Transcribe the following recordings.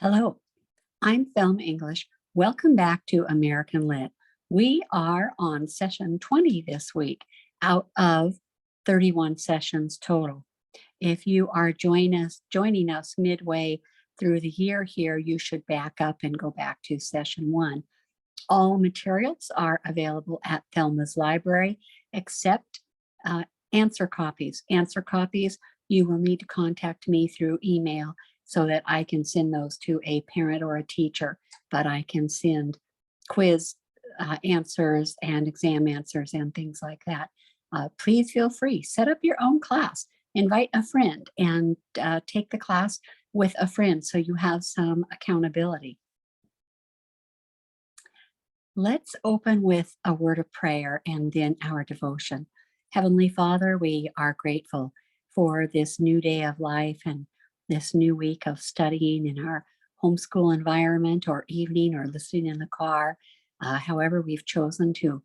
Hello, I'm Film English. Welcome back to American Lit. We are on session 20 this week out of 31 sessions total. If you are joining us midway through the year here, you should back up and go back to session 1. All materials are available at Thelma's library except answer copies. Answer copies, you will need to contact me through email so that I can send those to a parent or a teacher, but I can send quiz answers and exam answers and things like that. Please feel free, set up your own class, invite a friend and take the class with a friend so you have some accountability. Let's open with a word of prayer and then our devotion. Heavenly Father, we are grateful for this new day of life and this new week of studying in our homeschool environment or evening or listening in the car, however we've chosen to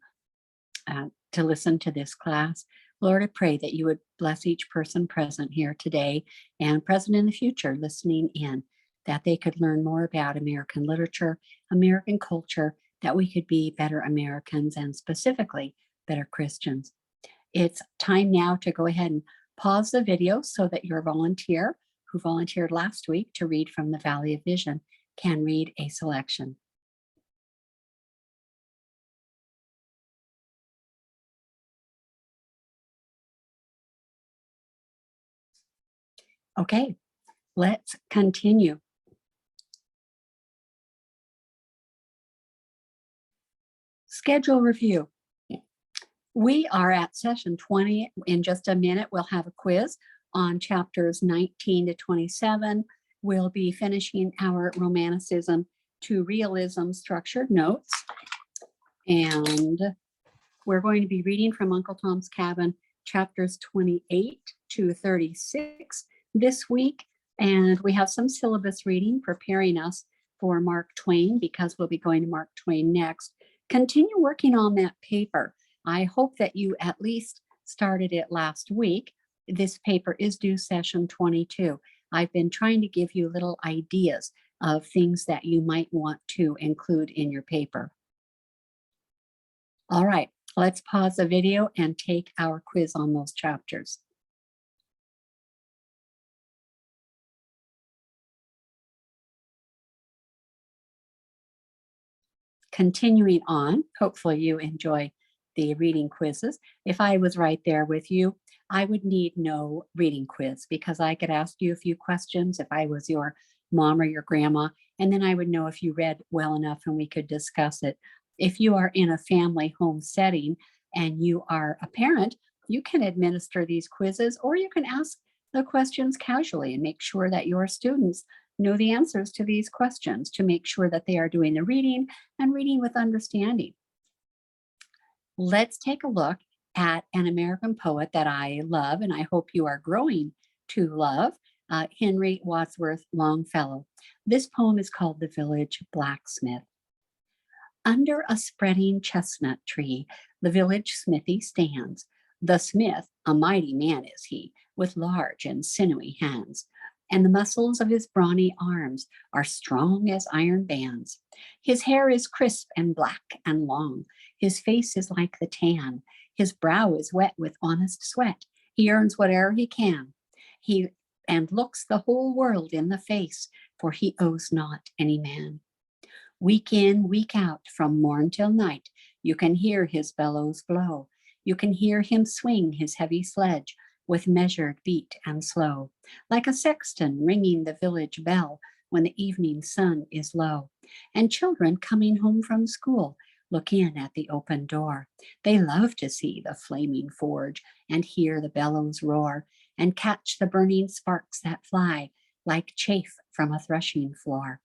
listen to this class. Lord, I pray that you would bless each person present here today and present in the future listening in, that they could learn more about American literature, American culture, that we could be better Americans and specifically better Christians. It's time now to go ahead and pause the video so that your volunteer who volunteered last week to read from the Valley of Vision can read a selection. Okay, let's continue. Schedule review. We are at session 20. In just a minute, we'll have a quiz on chapters 19 to 27. We'll be finishing our Romanticism to Realism structured notes. And we're going to be reading from Uncle Tom's Cabin, chapters 28 to 36 this week. And we have some syllabus reading preparing us for Mark Twain because we'll be going to Mark Twain next. Continue working on that paper. I hope that you at least started it last week. This paper is due session 22. I've been trying to give you little ideas of things that you might want to include in your paper. All right, let's pause the video and take our quiz on those chapters. Continuing on, hopefully you enjoy the reading quizzes. If I was right there with you, I would need no reading quiz because I could ask you a few questions if I was your mom or your grandma, and then I would know if you read well enough and we could discuss it. If you are in a family home setting and you are a parent, you can administer these quizzes or you can ask the questions casually and make sure that your students know the answers to these questions to make sure that they are doing the reading and reading with understanding. Let's take a look at an American poet that I love and I hope you are growing to love, Henry Wadsworth Longfellow. This poem is called The Village Blacksmith. Under a spreading chestnut tree, the village smithy stands. The smith, a mighty man is he, with large and sinewy hands, and the muscles of his brawny arms are strong as iron bands. His hair is crisp and black and long. His face is like the tan. His brow is wet with honest sweat. He earns whate'er he can. And looks the whole world in the face, for he owes not any man. Week in, week out, from morn till night, you can hear his bellows blow. You can hear him swing his heavy sledge with measured beat and slow, like a sexton ringing the village bell when the evening sun is low. And children coming home from school look in at the open door. They love to see the flaming forge and hear the bellows roar and catch the burning sparks that fly like chaff from a threshing floor.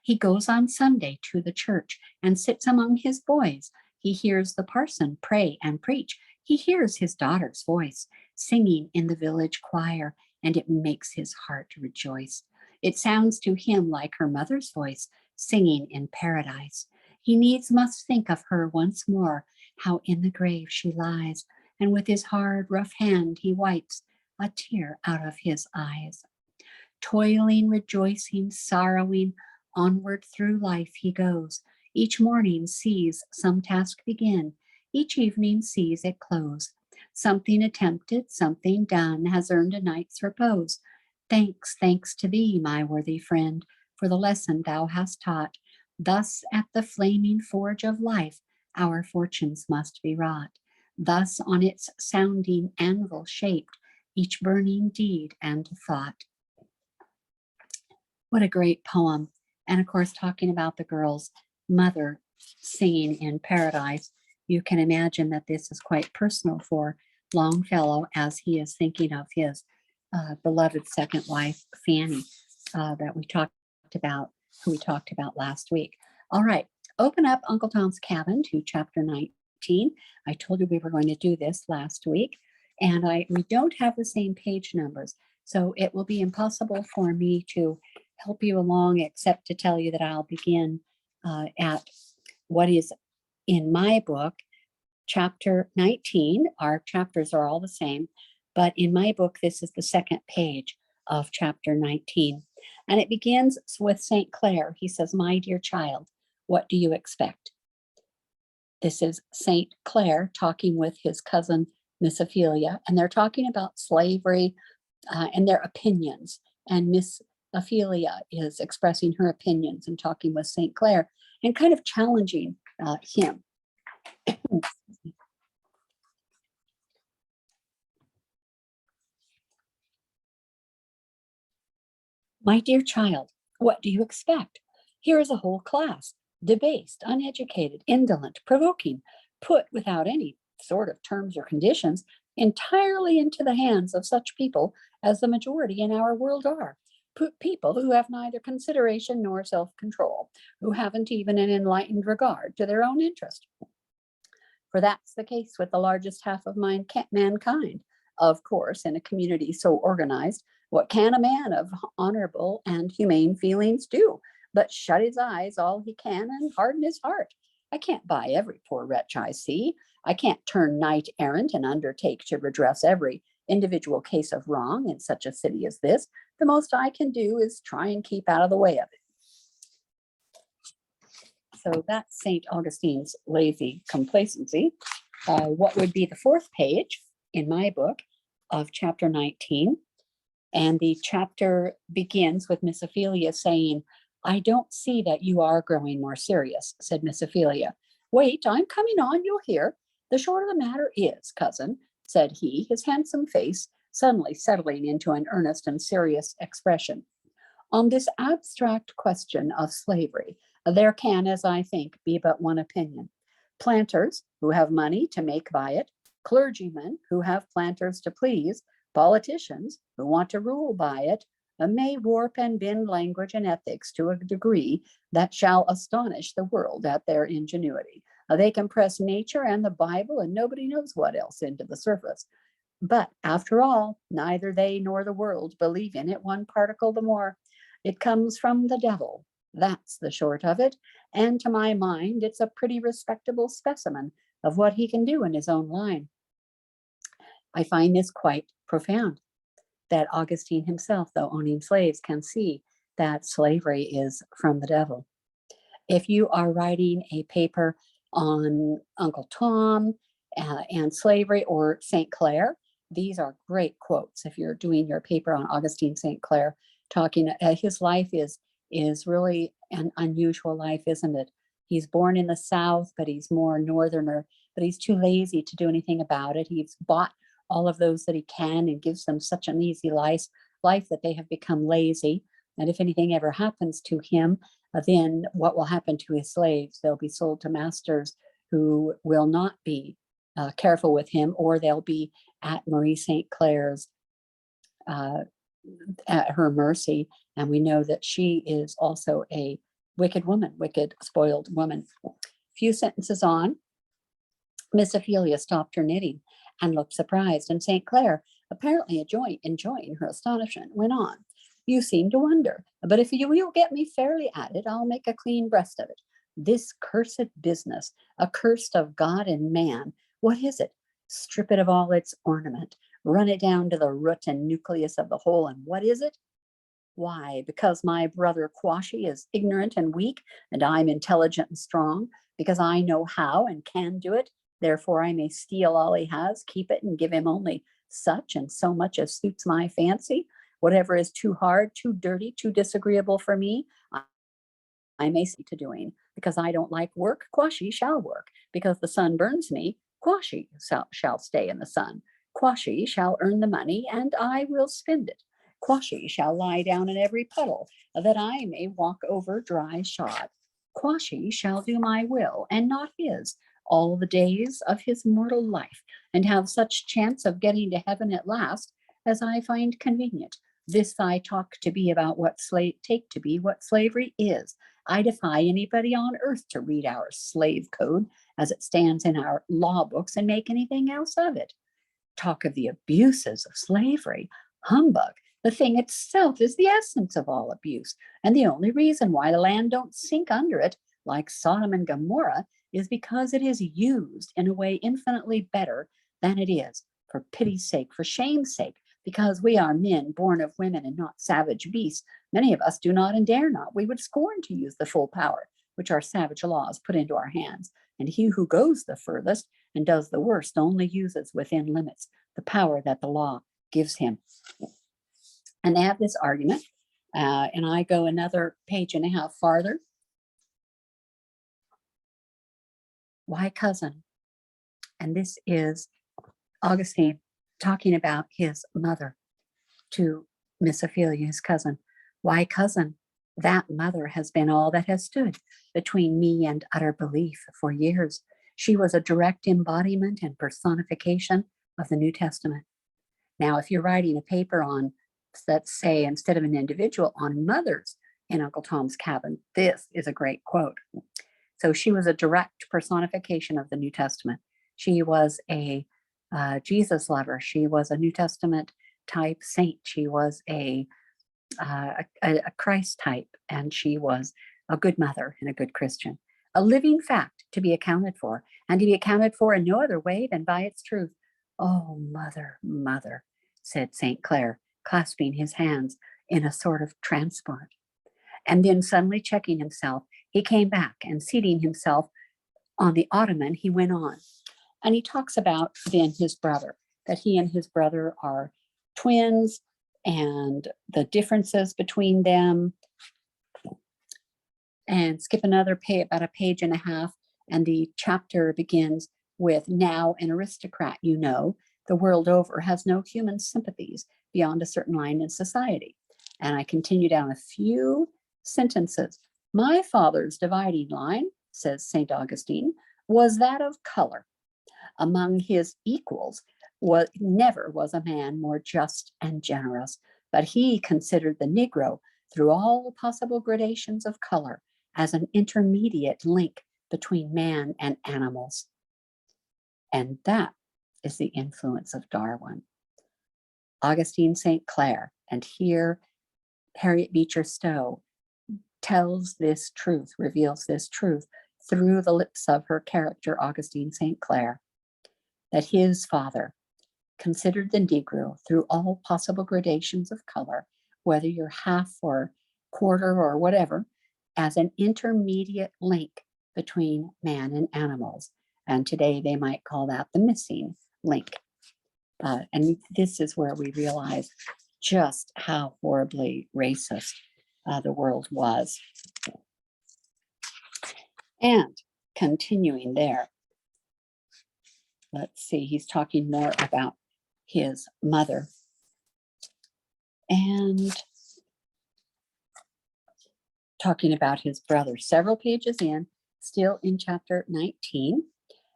He goes on Sunday to the church and sits among his boys. He hears the parson pray and preach. He hears his daughter's voice singing in the village choir, and it makes his heart rejoice. It sounds to him like her mother's voice singing in paradise. He needs must think of her once more, how in the grave she lies, and with his hard, rough hand he wipes a tear out of his eyes. Toiling, rejoicing, sorrowing, onward through life he goes. Each morning sees some task begin, each evening sees it close. Something attempted, something done, has earned a night's repose. Thanks, thanks to thee, my worthy friend, for the lesson thou hast taught. Thus at the flaming forge of life our fortunes must be wrought. Thus on its sounding anvil shaped each burning deed and thought. What a great poem. And of course, talking about the girl's mother singing in paradise, you can imagine that this is quite personal for Longfellow as he is thinking of his beloved second wife, Fanny, that we talked about, who we talked about last week. All right, open up Uncle Tom's Cabin to chapter 19. I told you we were going to do this last week, and we don't have the same page numbers, so it will be impossible for me to help you along except to tell you that I'll begin at what is in my book, chapter 19. Our chapters are all the same, but in my book, this is the second page of chapter 19. And it begins with St. Clair. He says, "My dear child, what do you expect?" This is St. Clair talking with his cousin, Miss Ophelia, and they're talking about slavery and their opinions. And Miss Ophelia is expressing her opinions and talking with St. Clair and kind of challenging him. "My dear child, what do you expect? Here is a whole class, debased, uneducated, indolent, provoking, put without any sort of terms or conditions, entirely into the hands of such people as the majority in our world are. People who have neither consideration nor self-control, who haven't even an enlightened regard to their own interest. For that's the case with the largest half of mankind. Of course, in a community so organized, what can a man of honorable and humane feelings do but shut his eyes all he can and harden his heart? I can't buy every poor wretch I see. I can't turn knight errant and undertake to redress every individual case of wrong in such a city as this. The most I can do is try and keep out of the way of it." So that's St. Augustine's lazy complacency. What would be the fourth page in my book of chapter 19? And the chapter begins with Miss Ophelia saying, "I don't see that you are growing more serious," said Miss Ophelia. "Wait, I'm coming on, you'll hear. The short of the matter is, cousin," said he, his handsome face suddenly settling into an earnest and serious expression, "on this abstract question of slavery, there can, as I think, be but one opinion. Planters who have money to make by it, clergymen who have planters to please, politicians who want to rule by it, may warp and bend language and ethics to a degree that shall astonish the world at their ingenuity. They can press nature and the Bible and nobody knows what else into the surface. But after all, neither they nor the world believe in it one particle the more. It comes from the devil. That's the short of it. And to my mind, it's a pretty respectable specimen of what he can do in his own line." I find this quite profound, that Augustine himself, though owning slaves, can see that slavery is from the devil. If you are writing a paper on Uncle Tom and slavery or St. Clair, these are great quotes. If you're doing your paper on Augustine St. Clair, talking, his life is really an unusual life, isn't it? He's born in the South, but he's more northerner, but he's too lazy to do anything about it. He's bought all of those that he can and gives them such an easy life that they have become lazy. And if anything ever happens to him, then what will happen to his slaves? They'll be sold to masters who will not be careful with him, or they'll be at Marie St. Clair's, at her mercy. And we know that she is also a wicked woman, wicked, spoiled woman. A few sentences on, Miss Ophelia stopped her knitting and looked surprised, and St. Clair, apparently enjoying her astonishment, went on. "You seem to wonder, but if you will get me fairly at it, I'll make a clean breast of it. This cursed business, accursed of God and man, what is it? Strip it of all its ornament, run it down to the root and nucleus of the whole, and what is it? Why? Because my brother Quashi is ignorant and weak, and I'm intelligent and strong, because I know how and can do it. Therefore, I may steal all he has, keep it, and give him only such and so much as suits my fancy. Whatever is too hard, too dirty, too disagreeable for me, I may see to doing. Because I don't like work, Quashi shall work. Because the sun burns me, Quashi shall stay in the sun. Quashi shall earn the money, and I will spend it. Quashi shall lie down in every puddle, that I may walk over dry shod. Quashi shall do my will, and not his, all the days of his mortal life, and have such chance of getting to heaven at last as I find convenient. This I talk to be about what take to be what slavery is. I defy anybody on earth to read our slave code as it stands in our law books and make anything else of it. Talk of the abuses of slavery. Humbug. The thing itself is the essence of all abuse. And the only reason why the land don't sink under it, like Sodom and Gomorrah, is because it is used in a way infinitely better than it is. For pity's sake, for shame's sake, because we are men born of women and not savage beasts, many of us do not and dare not. We would scorn to use the full power which our savage laws put into our hands. And he who goes the furthest and does the worst only uses within limits the power that the law gives him. And they have this argument, and I go another page and a half farther. Why cousin? And this is Augustine talking about his mother to Miss Ophelia, his cousin. Why cousin? That mother has been all that has stood between me and utter belief for years. She was a direct embodiment and personification of the New Testament. Now, if you're writing a paper on, let's say, instead of an individual, on mothers in Uncle Tom's Cabin, this is a great quote. So she was a direct personification of the New Testament. She was a Jesus lover. She was a New Testament type saint. She was a Christ type, and she was a good mother and a good Christian. A living fact to be accounted for, and to be accounted for in no other way than by its truth. Oh, mother, mother, said St. Clair, clasping his hands in a sort of transport. And then suddenly checking himself, he came back and seating himself on the ottoman, he went on. And he talks about then his brother, that he and his brother are twins and the differences between them. And skip another page, about a page and a half, and the chapter begins with, now an aristocrat, you know, the world over has no human sympathies beyond a certain line in society. And I continue down a few sentences. My father's dividing line, says St. Augustine, was that of color. Among his equals, never was a man more just and generous, but he considered the Negro through all possible gradations of color as an intermediate link between man and animals. And that is the influence of Darwin. Augustine St. Clair, and here Harriet Beecher Stowe tells this truth, reveals this truth through the lips of her character, Augustine St. Clair, that his father considered the Negro through all possible gradations of color, whether you're half or quarter or whatever, as an intermediate link between man and animals. And today they might call that the missing link. And this is where we realize just how horribly racist the world was. And continuing there, let's see, he's talking more about his mother. And talking about his brother, several pages in, still in chapter 19.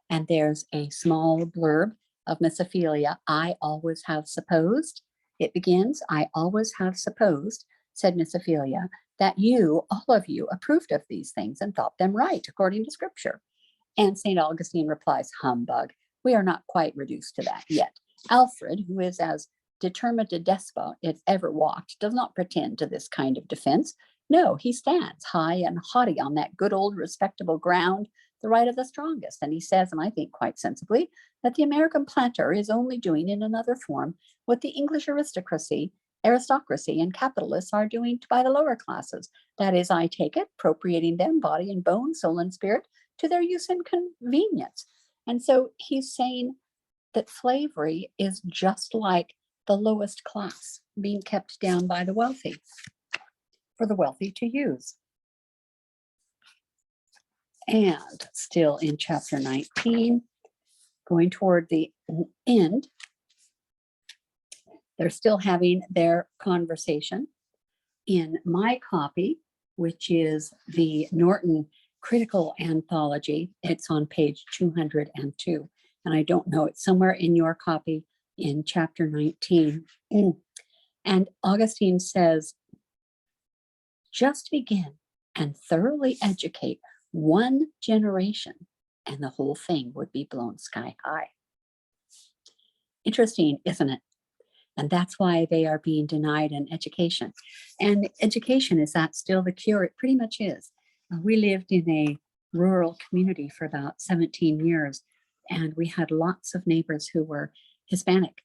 And there's a small blurb of Miss Ophelia. I always have supposed, it begins, I always have supposed, said Miss Ophelia, that you, all of you, approved of these things and thought them right according to Scripture. And St. Augustine replies, humbug, we are not quite reduced to that yet. Alfred, who is as determined a despot as ever walked, does not pretend to this kind of defense. No, he stands high and haughty on that good old respectable ground, the right of the strongest. And he says, and I think quite sensibly, that the American planter is only doing in another form what the English aristocracy aristocracy and capitalists are doing by the lower classes. That is, I take it, appropriating them, body and bone, soul and spirit, to their use and convenience. And so he's saying that slavery is just like the lowest class being kept down by the wealthy, for the wealthy to use. And still in chapter 19, going toward the end, they're still having their conversation. In my copy, which is the Norton Critical Anthology, it's on page 202. And I don't know, it's somewhere in your copy in chapter 19. And Augustine says, just begin and thoroughly educate one generation, and the whole thing would be blown sky high. Interesting, isn't it? And that's why they are being denied an education. And education, is that still the cure? It pretty much is. We lived in a rural community for about 17 years, and we had lots of neighbors who were Hispanic.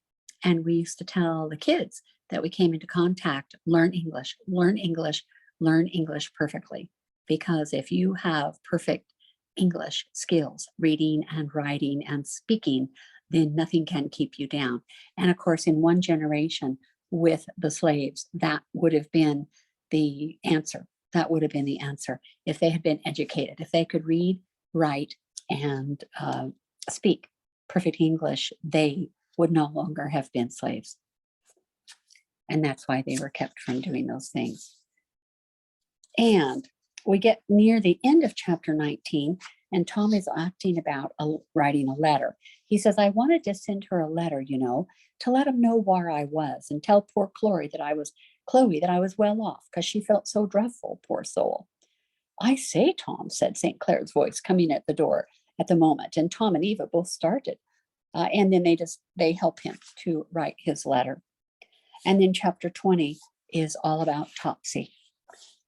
And we used to tell the kids that we came into contact, learn English, learn English, learn English perfectly. Because if you have perfect English skills, reading and writing and speaking, then nothing can keep you down. And of course, in one generation with the slaves, that would have been the answer. That would have been the answer if they had been educated, if they could read, write, and speak perfect English, they would no longer have been slaves. And that's why they were kept from doing those things. And we get near the end of chapter 19, and Tom is acting about writing a letter. He says, I wanted to send her a letter, to let him know where I was and tell poor Chloe that I was well off, because she felt so dreadful, poor soul. I say, Tom, said St. Clair's voice coming at the door at the moment. And Tom and Eva both started. And then they help him to write his letter. And then chapter 20 is all about Topsy.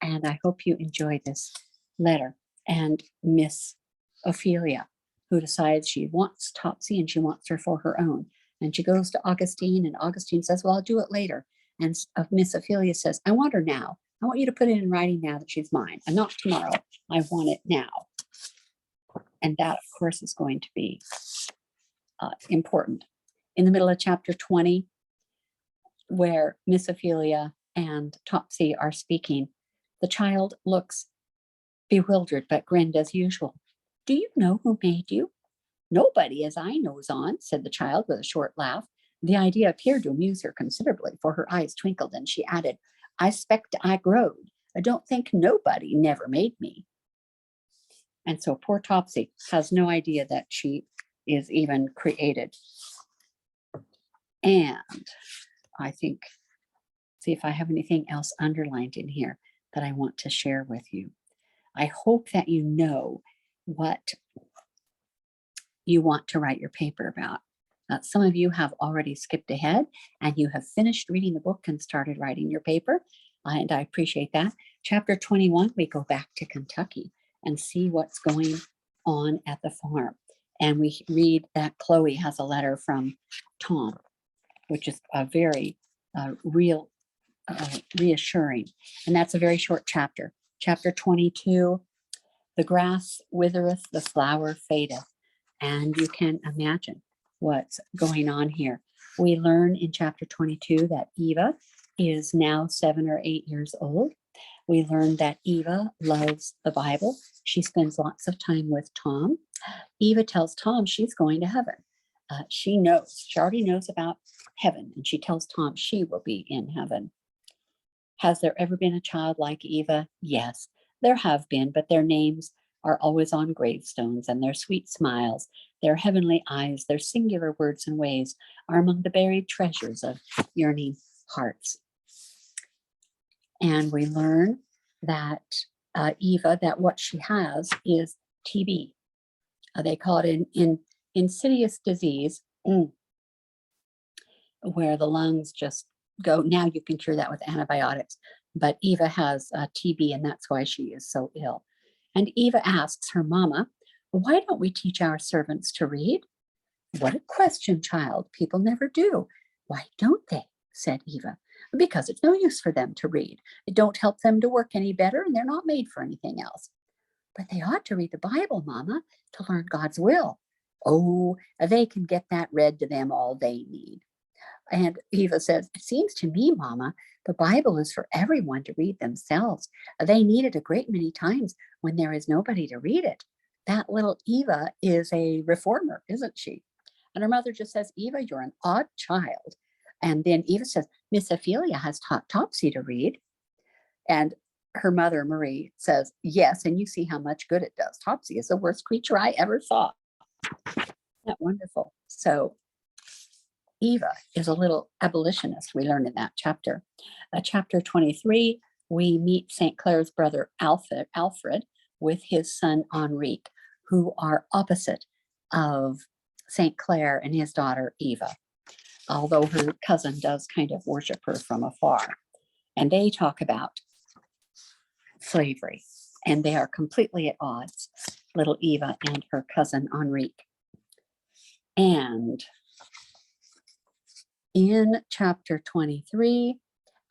And I hope you enjoy this letter. And Miss Ophelia, who decides she wants Topsy and she wants her for her own. And she goes to Augustine, and Augustine says, well, I'll do it later. And Miss Ophelia says, I want her now. I want you to put it in writing now that she's mine, and not tomorrow. I want it now. And that, of course, is going to be important. In the middle of chapter 20, where Miss Ophelia and Topsy are speaking, the child looks bewildered, but grinned as usual. Do you know who made you? Nobody, as I knows on, said the child with a short laugh. The idea appeared to amuse her considerably, for her eyes twinkled, and she added, I spect I growed. I don't think nobody never made me. And so poor Topsy has no idea that she is even created. And I think, see if I have anything else underlined in here that I want to share with you. I hope that you know what you want to write your paper about. Some of you have already skipped ahead and you have finished reading the book and started writing your paper, and I appreciate that. Chapter 21, we go back to Kentucky and see what's going on at the farm. And we read that Chloe has a letter from Tom, which is a very reassuring. And that's a very short chapter. Chapter 22, the grass withereth, the flower fadeth. And you can imagine what's going on here. We learn in chapter 22 that Eva is now 7 or 8 years old. We learn that Eva loves the Bible. She spends lots of time with Tom. Eva tells Tom she's going to heaven. She already knows about heaven, and she tells Tom she will be in heaven. Has there ever been a child like Eva? Yes, there have been, but their names are always on gravestones, and their sweet smiles, their heavenly eyes, their singular words and ways are among the buried treasures of yearning hearts. And we learn that Eva, that what she has is TB. They call it an insidious disease where the lungs just go. Now you can cure that with antibiotics, but Eva has TB, and that's why she is so ill. And Eva asks her mama, why don't we teach our servants to read? What a question, child. People never do. Why don't they? Said Eva. Because it's no use for them to read. It don't help them to work any better, and they're not made for anything else. But they ought to read the Bible, Mama, to learn God's will. Oh, they can get that read to them all they need. And Eva says, it seems to me, Mama, the Bible is for everyone to read themselves. They need it a great many times when there is nobody to read it. That little Eva is a reformer, isn't she? And her mother just says, Eva, you're an odd child. And then Eva says, Miss Ophelia has taught Topsy to read. And her mother, Marie, says, yes, and you see how much good it does. Topsy is the worst creature I ever saw. Isn't that wonderful? So Eva is a little abolitionist, we learn in that chapter. Chapter 23, we meet St. Clair's brother Alfred with his son Henrique, who are opposite of St. Clair and his daughter Eva, although her cousin does kind of worship her from afar. And they talk about slavery, and they are completely at odds, little Eva and her cousin Henrique. And in chapter 23,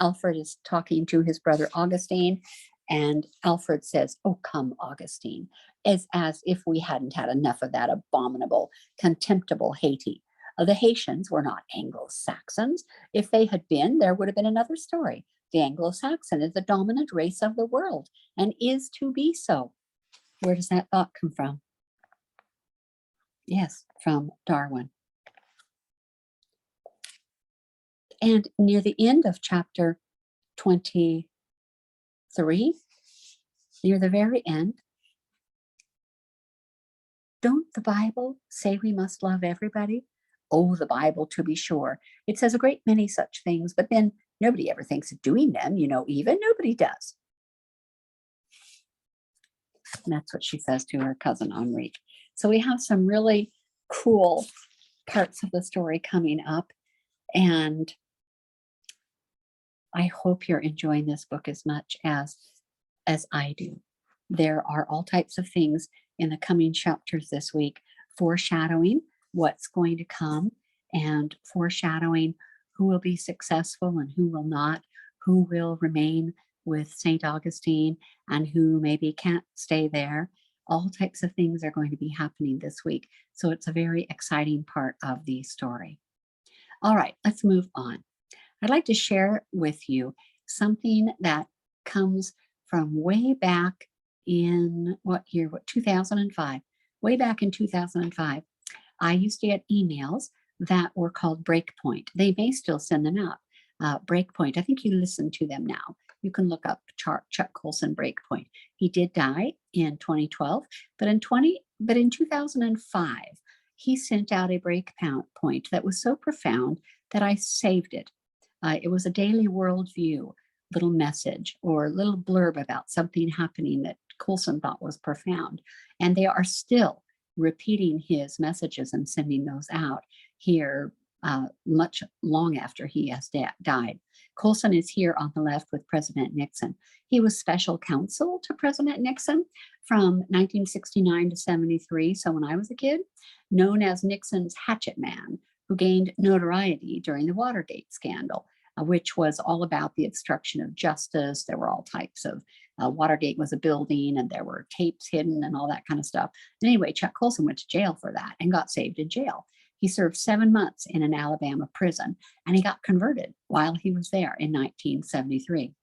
Alfred is talking to his brother Augustine, and Alfred says, oh, come, Augustine, as if we hadn't had enough of that abominable, contemptible Haiti. The Haitians were not Anglo-Saxons. If they had been, there would have been another story. The Anglo-Saxon is the dominant race of the world and is to be so. Where does that thought come from? Yes, from Darwin. And near the end of chapter 23, near the very end, don't the Bible say we must love everybody? Oh, the Bible, to be sure. It says a great many such things, but then nobody ever thinks of doing them, even nobody does. And that's what she says to her cousin Henrique. So we have some really cool parts of the story coming up, and I hope you're enjoying this book as much as I do. There are all types of things in the coming chapters this week, foreshadowing what's going to come and foreshadowing who will be successful and who will not, who will remain with St. Augustine and who maybe can't stay there. All types of things are going to be happening this week. So it's a very exciting part of the story. All right, let's move on. I'd like to share with you something that comes from way back in 2005. Way back in 2005, I used to get emails that were called Breakpoint. They may still send them out. Breakpoint, I think you listen to them now. You can look up Chuck Colson Breakpoint. He did die in 2012, but in 2005, he sent out a breakpoint that was so profound that I saved it. It was a daily worldview, little message or little blurb about something happening that Colson thought was profound. And they are still repeating his messages and sending those out here much long after he has died. Colson is here on the left with President Nixon. He was special counsel to President Nixon from 1969 to 73, so when I was a kid, known as Nixon's hatchet man, who gained notoriety during the Watergate scandal, which was all about the obstruction of justice. There were all types of, Watergate was a building and there were tapes hidden and all that kind of stuff. And anyway, Chuck Colson went to jail for that and got saved in jail. He served 7 months in an Alabama prison, and he got converted while he was there in 1973.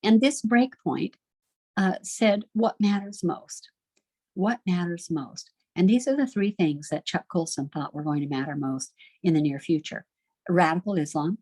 And this breakpoint said, what matters most? What matters most? And these are the 3 things that Chuck Colson thought were going to matter most in the near future. Radical Islam,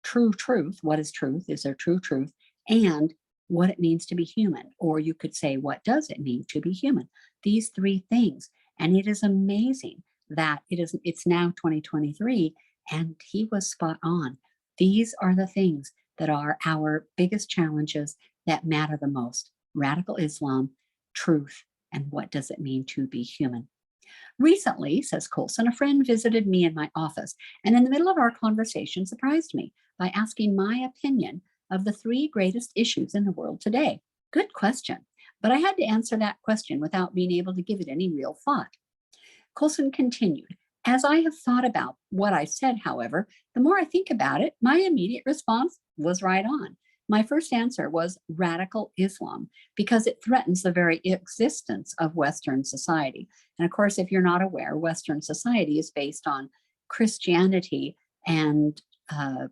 true truth, what is truth? Is there true truth? And what it means to be human. Or you could say, what does it mean to be human? These 3 things. And it is amazing that it's now 2023, and he was spot on. These are the things that are our biggest challenges that matter the most. Radical Islam, truth, and what does it mean to be human? Recently, says Colson, a friend visited me in my office, and in the middle of our conversation surprised me by asking my opinion of the 3 greatest issues in the world today. Good question, but I had to answer that question without being able to give it any real thought. Colson continued, As I have thought about what I said, however, the more I think about it, my immediate response was right on. My first answer was radical Islam because it threatens the very existence of Western society. And of course, if you're not aware, Western society is based on Christianity and uh,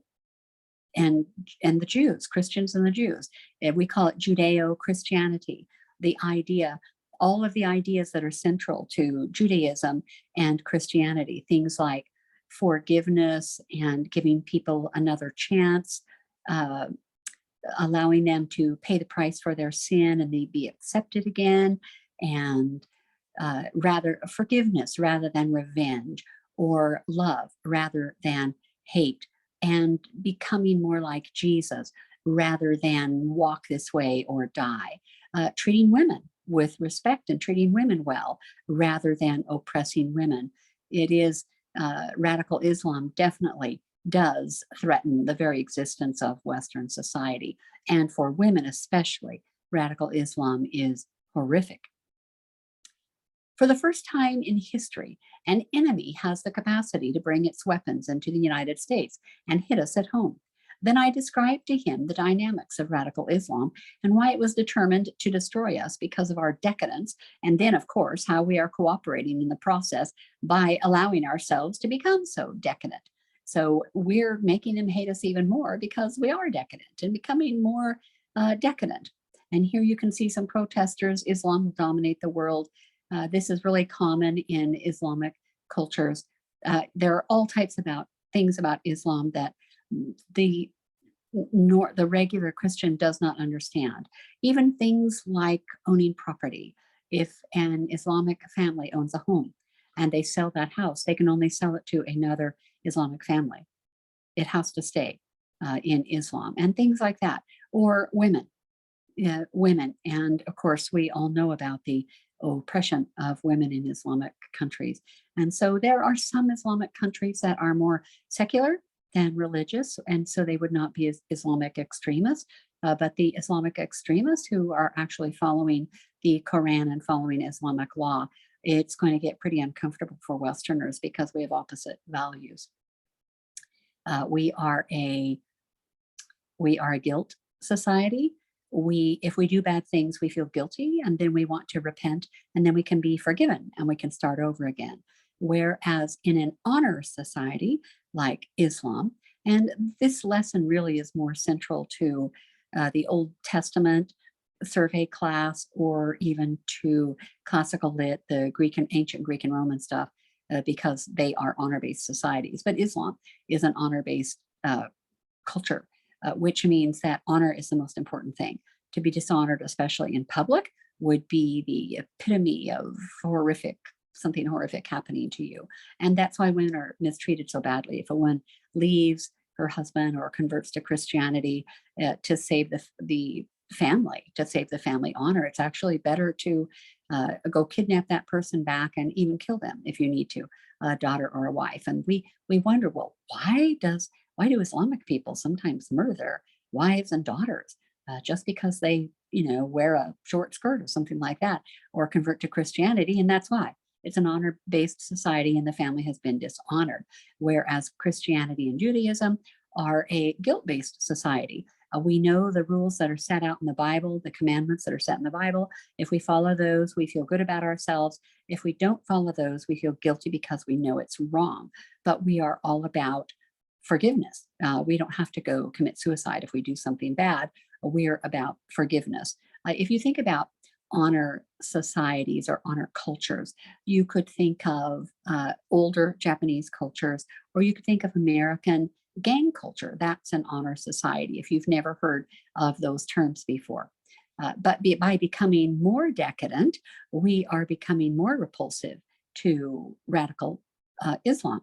and and the Jews, Christians and the Jews. And we call it Judeo-Christianity. The idea, all of the ideas that are central to Judaism and Christianity, things like forgiveness and giving people another chance, uh, allowing them to pay the price for their sin and they be accepted again, and rather forgiveness rather than revenge, or love rather than hate, and becoming more like Jesus rather than walk this way or die. Treating women with respect and treating women well rather than oppressing women. It is radical Islam definitely does threaten the very existence of Western society. And for women especially, radical Islam is horrific. For the first time in history, an enemy has the capacity to bring its weapons into the United States and hit us at home. Then I described to him the dynamics of radical Islam and why it was determined to destroy us because of our decadence, and then, of course, how we are cooperating in the process by allowing ourselves to become so decadent. So we're making them hate us even more because we are decadent and becoming more decadent. And here you can see some protesters. Islam will dominate the world. This is really common in Islamic cultures. There are all types about things about Islam that the the regular Christian does not understand. Even things like owning property. If an Islamic family owns a home and they sell that house, they can only sell it to another Islamic family. It has to stay in Islam, and things like that. Or women, women. And of course, we all know about the oppression of women in Islamic countries. And so there are some Islamic countries that are more secular than religious, and so they would not be as Islamic extremists. But the Islamic extremists who are actually following the Quran and following Islamic law, it's going to get pretty uncomfortable for Westerners because we have opposite values. We are a guilt society. If we do bad things, we feel guilty, and then we want to repent, and then we can be forgiven and we can start over again. Whereas in an honor society like Islam, and this lesson really is more central to the Old Testament survey class, or even to classical lit, the Greek and ancient Greek and Roman stuff, because they are honor-based societies. But Islam is an honor-based culture, which means that honor is the most important thing. To be dishonored, especially in public, would be the epitome of something horrific happening to you. And that's why women are mistreated so badly. If a woman leaves her husband or converts to Christianity to save the family, to save the family honor, it's actually better to go kidnap that person back and even kill them if you need to, a daughter or a wife. And we wonder, well, why do Islamic people sometimes murder their wives and daughters just because they, wear a short skirt or something like that, or convert to Christianity? And that's why. It's an honor-based society and the family has been dishonored, whereas Christianity and Judaism are a guilt-based society. We know the rules that are set out in the Bible, the commandments that are set in the Bible. If we follow those, we feel good about ourselves. If we don't follow those, we feel guilty because we know it's wrong. But we are all about forgiveness. We don't have to go commit suicide if we do something bad. We're about forgiveness. If you think about honor societies or honor cultures, you could think of older Japanese cultures, or you could think of American gang culture. That's an honor society if you've never heard of those terms before. But by becoming more decadent, we are becoming more repulsive to radical Islam.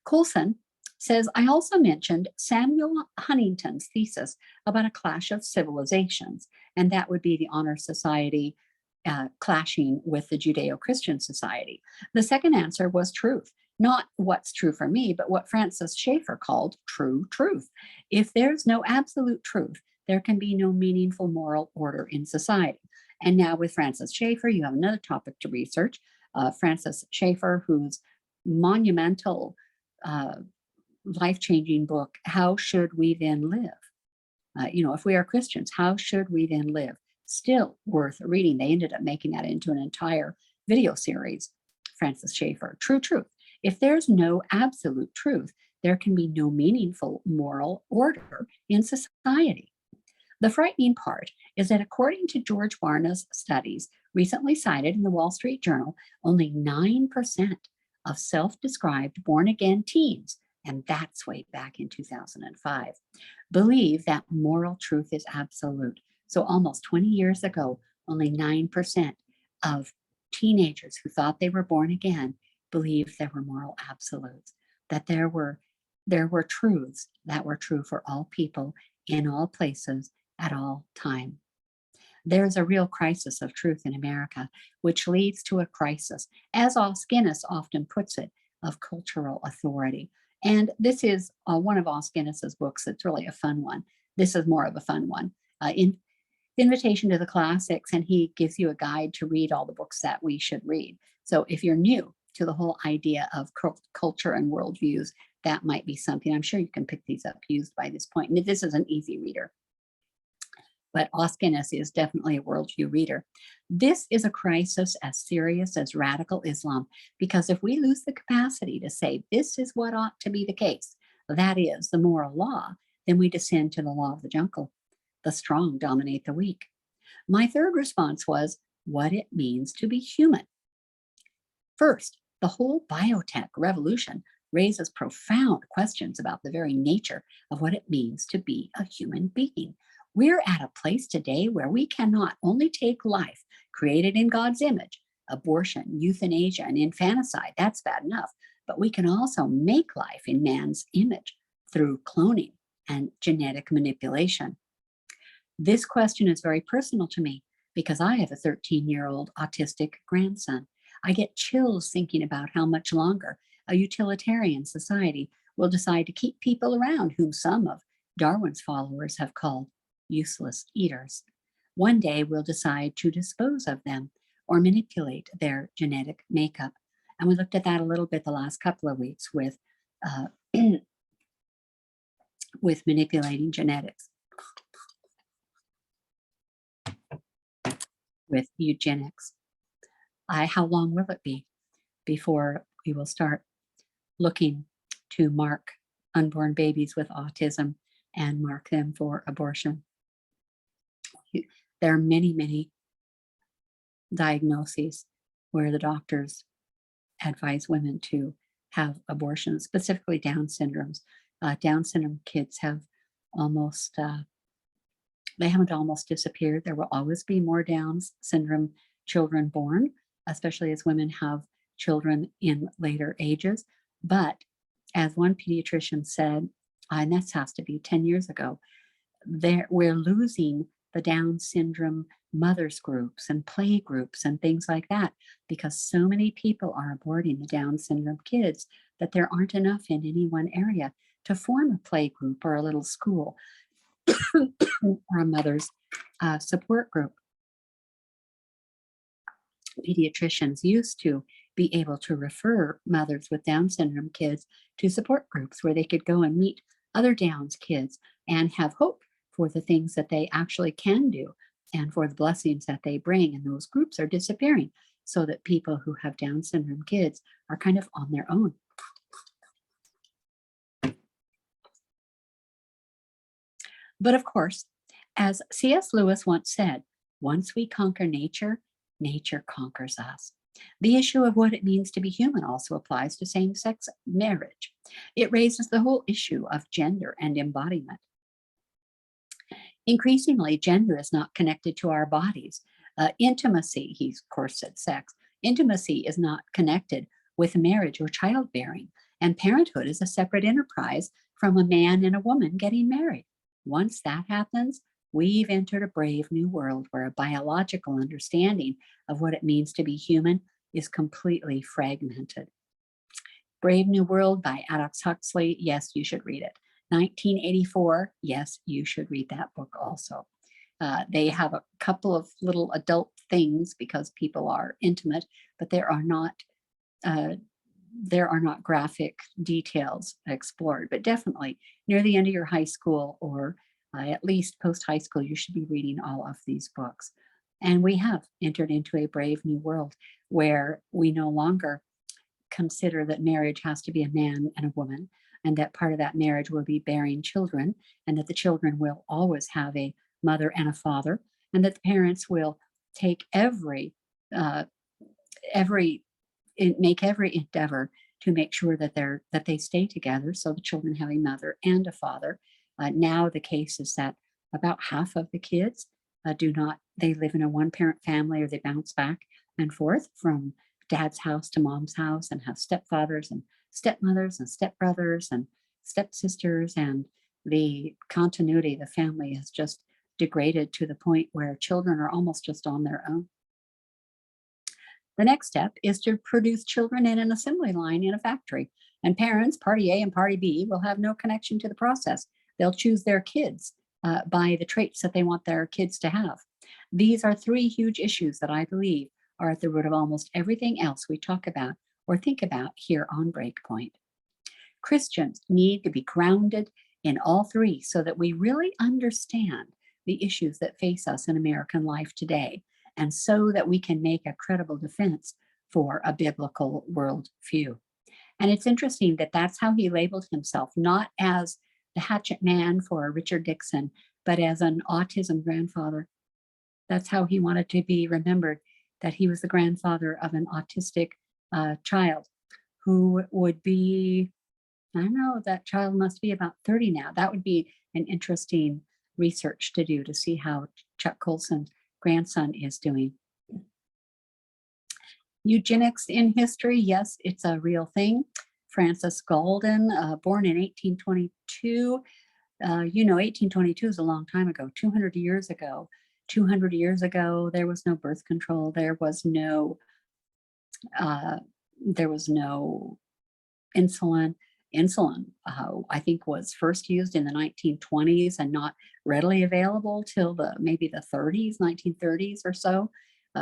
Colson says, I also mentioned Samuel Huntington's thesis about a clash of civilizations, and that would be the honor society clashing with the Judeo-Christian society. The second answer was truth, not what's true for me, but what Francis Schaeffer called true truth. If there's no absolute truth, there can be no meaningful moral order in society. And now with Francis Schaeffer, you have another topic to research. Francis Schaeffer, whose monumental, uh, life-changing book, How Should We Then Live? If we are Christians, how should we then live? Still worth reading. They ended up making that into an entire video series. Francis Schaeffer, True Truth. If there's no absolute truth, there can be no meaningful moral order in society. The frightening part is that according to George Barna's studies, recently cited in the Wall Street Journal, only 9% of self-described born-again teens, and that's way back in 2005, believe that moral truth is absolute. So almost 20 years ago, only 9% of teenagers who thought they were born again believed there were moral absolutes, that there were truths that were true for all people in all places at all time. There's a real crisis of truth in America, which leads to a crisis, as Os Guinness often puts it, of cultural authority. And this is one of Os Guinness's books. It's really a fun one. This is more of a fun one. In Invitation to the Classics, and he gives you a guide to read all the books that we should read. So if you're new to the whole idea of culture and worldviews, that might be something. I'm sure you can pick these up used by this point. And this is an easy reader. But Os Guinness is definitely a worldview reader. This is a crisis as serious as radical Islam, because if we lose the capacity to say this is what ought to be the case, that is the moral law, then we descend to the law of the jungle. The strong dominate the weak. My third response was what it means to be human. First, the whole biotech revolution raises profound questions about the very nature of what it means to be a human being. We're at a place today where we can not only take life created in God's image, abortion, euthanasia, and infanticide, that's bad enough, but we can also make life in man's image through cloning and genetic manipulation. This question is very personal to me because I have a 13-year-old autistic grandson. I get chills thinking about how much longer a utilitarian society will decide to keep people around whom some of Darwin's followers have called useless eaters. One day we'll decide to dispose of them or manipulate their genetic makeup. And we looked at that a little bit the last couple of weeks with, with manipulating genetics, with eugenics. How long will it be before we will start looking to mark unborn babies with autism and mark them for abortion? There are many, many diagnoses where the doctors advise women to have abortions, specifically Down syndromes. Down syndrome kids have almost, they haven't almost disappeared. There will always be more Down syndrome children born, especially as women have children in later ages. But as one pediatrician said, and that has to be 10 years ago, we're losing the Down syndrome mothers groups and play groups and things like that because so many people are aborting the Down syndrome kids that there aren't enough in any one area to form a play group or a little school or a mother's support group. Pediatricians used to be able to refer mothers with Down syndrome kids to support groups where they could go and meet other Downs kids and have hope for the things that they actually can do and for the blessings that they bring. And those groups are disappearing so that people who have Down syndrome kids are kind of on their own. But of course, as C.S. Lewis once said, once we conquer nature, nature conquers us. The issue of what it means to be human also applies to same-sex marriage. It raises the whole issue of gender and embodiment. Increasingly, gender is not connected to our bodies. Intimacy, he of course said sex, intimacy is not connected with marriage or childbearing, and parenthood is a separate enterprise from a man and a woman getting married. Once that happens, we've entered a brave new world where a biological understanding of what it means to be human is completely fragmented. Brave New World by Aldous Huxley, yes, you should read it. 1984, yes, you should read that book also. They have a couple of little adult things because people are intimate, but there are not there are not graphic details explored, but definitely near the end of your high school or at least post high school, you should be reading all of these books. And we have entered into a brave new world where we no longer consider that marriage has to be a man and a woman, and that part of that marriage will be bearing children, and that the children will always have a mother and a father, and that the parents will take uh, every make every endeavor to make sure that they stay together, so the children have a mother and a father. Now the case is that about half of the kids do not. They live in a one-parent family, or they bounce back and forth from dad's house to mom's house, and have stepfathers and stepmothers and stepbrothers and stepsisters, and the continuity of the family has just degraded to the point where children are almost just on their own. The next step is to produce children in an assembly line in a factory. And parents, party A and party B, will have no connection to the process. They'll choose their kids by the traits that they want their kids to have. These are three huge issues that I believe are at the root of almost everything else we talk about or think about here on Breakpoint. Christians need to be grounded in all three so that we really understand the issues that face us in American life today, and so that we can make a credible defense for a biblical worldview. And it's interesting that that's how he labeled himself, not as the hatchet man for Richard Dixon, but as an autism grandfather. That's how he wanted to be remembered, that he was the grandfather of an autistic child who would be, I don't know, that child must be about 30 now. That would be an interesting research to do, to see how Chuck Colson's grandson is doing. Eugenics in history, yes, it's a real thing. Francis Galton, born in 1822. 1822 is a long time ago, 200 years ago. 200 years ago, there was no birth control. Uh, there was no insulin. Insulin, I think, was first used in the 1920s and not readily available till maybe the 30s, 1930s or so.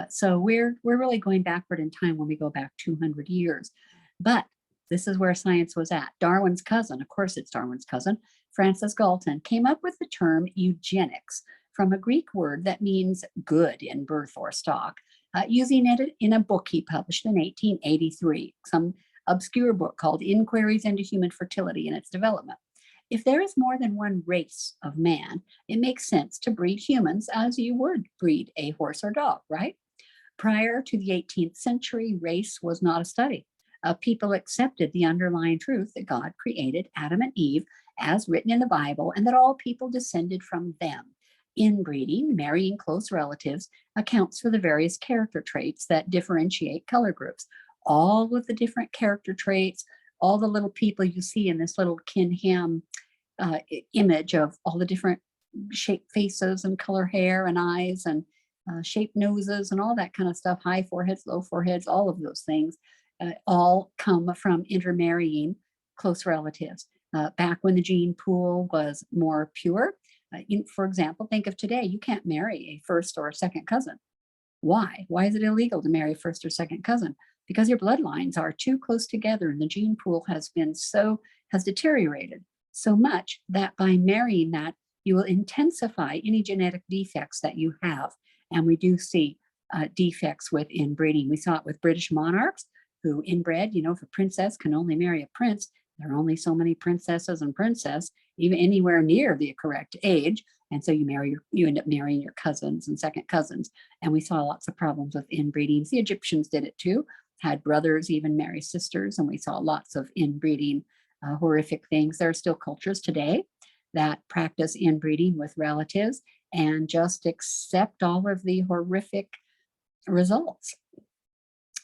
So we're really going backward in time when we go back 200 years. But this is where science was at. Darwin's cousin, of course it's Darwin's cousin, Francis Galton, came up with the term eugenics from a Greek word that means good in birth or stock, using it in a book he published in 1883, some obscure book called Inquiries into Human Fertility and Its Development. If there is more than one race of man, it makes sense to breed humans as you would breed a horse or dog, right? Prior to the 18th century, race was not a study. People accepted the underlying truth that God created Adam and Eve as written in the Bible, and that all people descended from them. Inbreeding, marrying close relatives, accounts for the various character traits that differentiate color groups. All of the different character traits, all the little people you see in this little Ken Ham image of all the different shaped faces and color hair and eyes and shaped noses and all that kind of stuff, high foreheads, low foreheads, all of those things, all come from intermarrying close relatives. Back when the gene pool was more pure, for example, think of today, you can't marry a first or a second cousin. Why? Why is it illegal to marry a first or second cousin? Because your bloodlines are too close together, and the gene pool has deteriorated so much that by marrying that, you will intensify any genetic defects that you have. And we do see defects with inbreeding. We saw it with British monarchs who inbred. If a princess can only marry a prince, there are only so many princesses and princes, even anywhere near the correct age. And so you end up marrying your cousins and second cousins. And we saw lots of problems with inbreeding. The Egyptians did it too, had brothers even marry sisters. And we saw lots of inbreeding, horrific things. There are still cultures today that practice inbreeding with relatives and just accept all of the horrific results.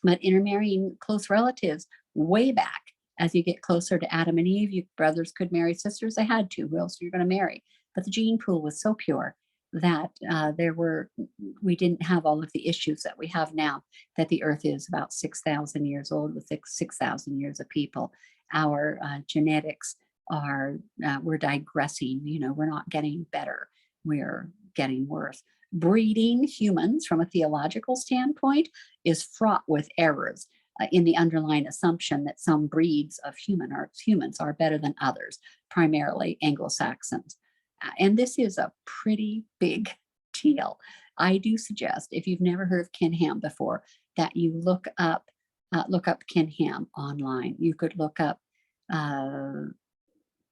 But intermarrying close relatives way back, as you get closer to Adam and Eve, brothers could marry sisters. They had to. Who else are you going to marry? But the gene pool was so pure that we didn't have all of the issues that we have now, that the earth is about 6,000 years old with 6,000 years of people. Our genetics we're digressing. We're not getting better. We're getting worse. Breeding humans from a theological standpoint is fraught with errors. in the underlying assumption that some breeds of humans are better than others, primarily Anglo-Saxons. And this is a pretty big deal. I do suggest, if you've never heard of Ken Ham before, that you look up Ken Ham online. You could look up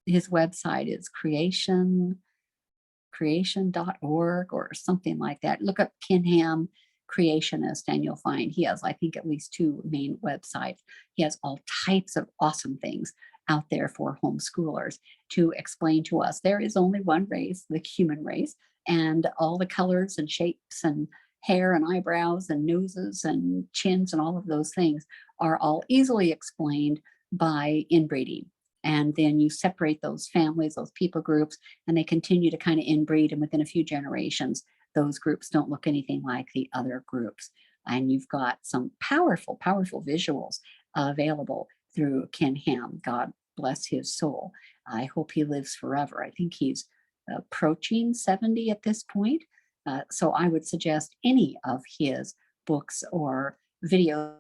his website is creation.org or something like that. Look up Ken Ham creationist and you'll find he has, I think, at least 2 main websites. He has all types of awesome things out there for homeschoolers to explain to us there is only one race, the human race, and all the colors and shapes and hair and eyebrows and noses and chins and all of those things are all easily explained by inbreeding. And then you separate those families, those people groups, and they continue to kind of inbreed. And within a few generations, those groups don't look anything like the other groups. And you've got some powerful, powerful visuals available through Ken Ham. God bless his soul. I hope he lives forever. I think he's approaching 70 at this point. So I would suggest any of his books or videos,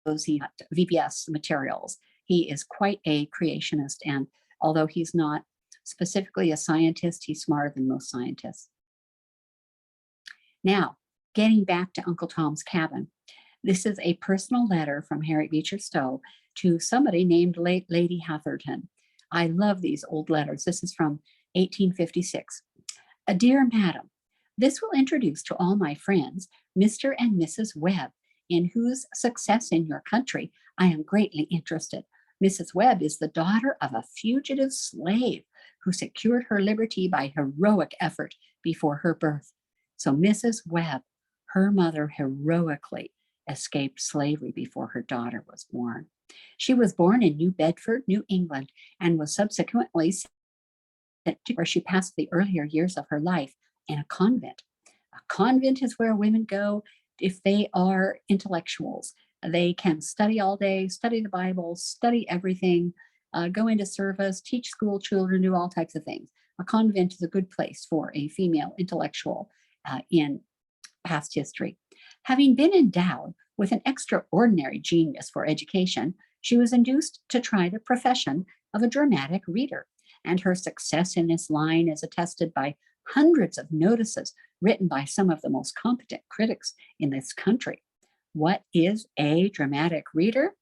VBS materials. He is quite a creationist, and although he's not specifically a scientist, he's smarter than most scientists. Now, getting back to Uncle Tom's Cabin, this is a personal letter from Harriet Beecher Stowe to somebody named Lady Hatherton. I love these old letters. This is from 1856. Dear Madam, this will introduce to all my friends Mr. and Mrs. Webb, in whose success in your country I am greatly interested. Mrs. Webb is the daughter of a fugitive slave who secured her liberty by heroic effort before her birth. So Mrs. Webb, her mother, heroically escaped slavery before her daughter was born. She was born in New Bedford, New England, and was subsequently sent to where she passed the earlier years of her life in a convent. A convent is where women go if they are intellectuals. They can study all day, study the Bible, study everything, go into service, teach school children, do all types of things. A convent is a good place for a female intellectual in past history. Having been endowed with an extraordinary genius for education, she was induced to try the profession of a dramatic reader, and her success in this line is attested by hundreds of notices written by some of the most competent critics in this country. What is a dramatic reader?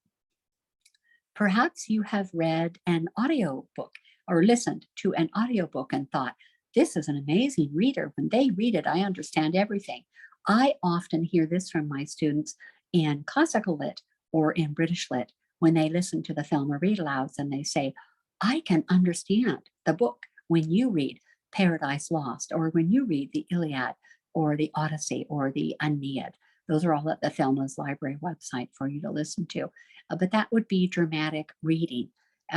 Perhaps you have read an audiobook or listened to an audiobook and thought, this is an amazing reader. When they read it, I understand everything. I often hear this from my students in classical lit or in British lit when they listen to the Thelma read-alouds and they say, I can understand the book when you read Paradise Lost or when you read the Iliad or the Odyssey or the Aeneid. Those are all at the Thelma's Library website for you to listen to. But that would be dramatic reading,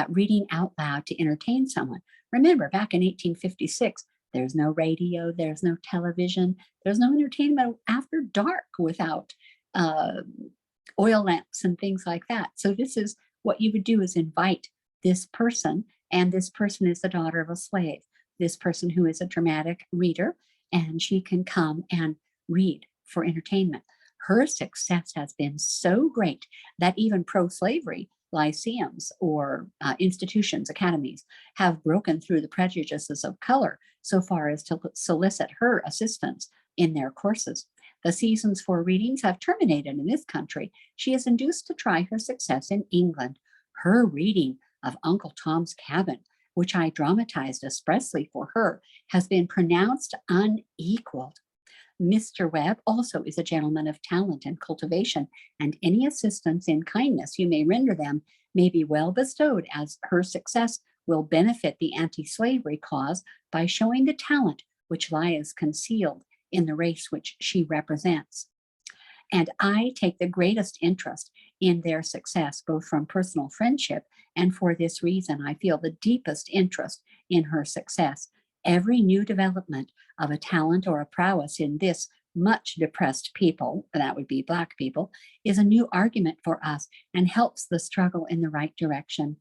reading out loud to entertain someone. Remember, back in 1856, there's no radio, there's no television, there's no entertainment after dark without oil lamps and things like that. So this is what you would do is invite this person, and this person is the daughter of a slave, this person who is a dramatic reader, and she can come and read for entertainment. Her success has been so great that even pro-slavery lyceums or institutions, academies, have broken through the prejudices of color so far as to solicit her assistance in their courses. The seasons for readings have terminated in this country. She is induced to try her success in England. Her reading of Uncle Tom's Cabin, which I dramatized expressly for her, has been pronounced unequaled. Mr. Webb also is a gentleman of talent and cultivation, and any assistance in kindness you may render them may be well bestowed, as her success will benefit the anti-slavery cause by showing the talent which lies concealed in the race which she represents. And I take the greatest interest in their success, both from personal friendship, and for this reason, I feel the deepest interest in her success. Every new development of a talent or a prowess in this much depressed people, that would be Black people, is a new argument for us and helps the struggle in the right direction.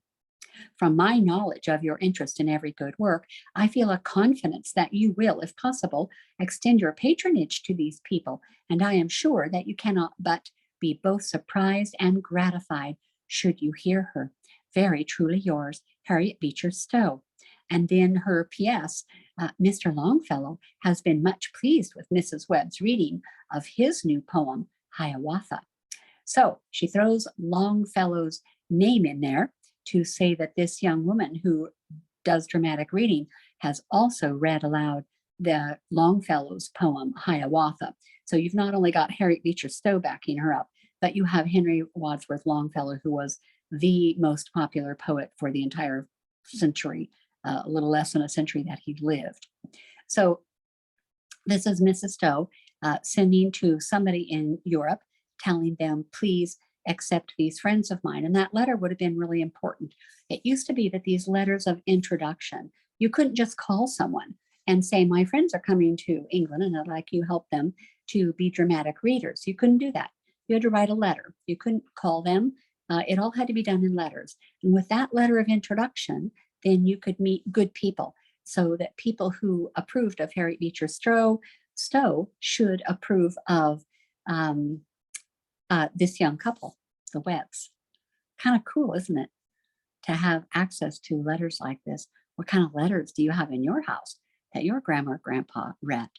From my knowledge of your interest in every good work, I feel a confidence that you will, if possible, extend your patronage to these people, and I am sure that you cannot but be both surprised and gratified should you hear her. Very truly yours, Harriet Beecher Stowe. And then her P.S. Mr. Longfellow has been much pleased with Mrs. Webb's reading of his new poem, Hiawatha. So she throws Longfellow's name in there to say that this young woman who does dramatic reading has also read aloud the Longfellow's poem, Hiawatha. So you've not only got Harriet Beecher Stowe backing her up, but you have Henry Wadsworth Longfellow, who was the most popular poet for the entire century, a little less than a century that he lived. So this is Mrs. Stowe sending to somebody in Europe, telling them, please accept these friends of mine. And that letter would have been really important. It used to be that these letters of introduction, you couldn't just call someone and say, my friends are coming to England and I'd like you help them to be dramatic readers. You couldn't do that. You had to write a letter. You couldn't call them. It all had to be done in letters. And with that letter of introduction, then you could meet good people, so that people who approved of Harriet Beecher Stowe should approve of this young couple, the Webbs. Kind of cool, isn't it, to have access to letters like this? What kind of letters do you have in your house that your grandma or grandpa read?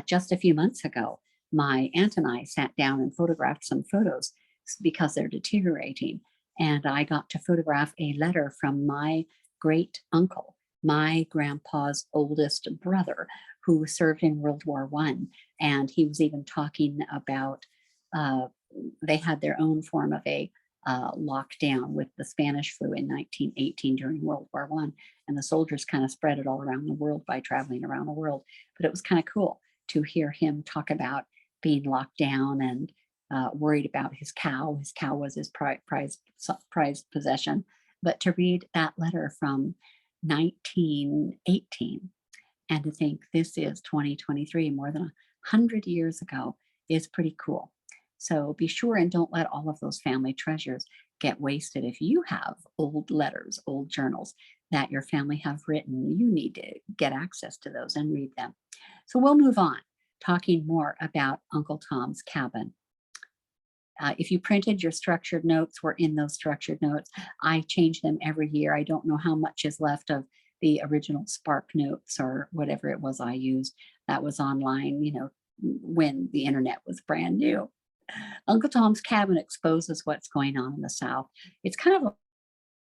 Just a few months ago, my aunt and I sat down and photographed some photos because they're deteriorating. And I got to photograph a letter from my great uncle, my grandpa's oldest brother, who served in World War I. And he was even talking about, they had their own form of a lockdown with the Spanish flu in 1918 during World War I. And the soldiers kind of spread it all around the world by traveling around the world. But it was kind of cool to hear him talk about being locked down and worried about his cow. His cow was his prized possession. But to read that letter from 1918 and to think this is 2023, more than 100 years ago, is pretty cool. So be sure and don't let all of those family treasures get wasted. If you have old letters, old journals that your family have written, you need to get access to those and read them. So we'll move on, talking more about Uncle Tom's Cabin. If you printed your structured notes, were in those structured notes. I change them every year. I don't know how much is left of the original Spark Notes or whatever it was I used that was online, when the internet was brand new. Uncle Tom's Cabin exposes what's going on in the South. It's kind of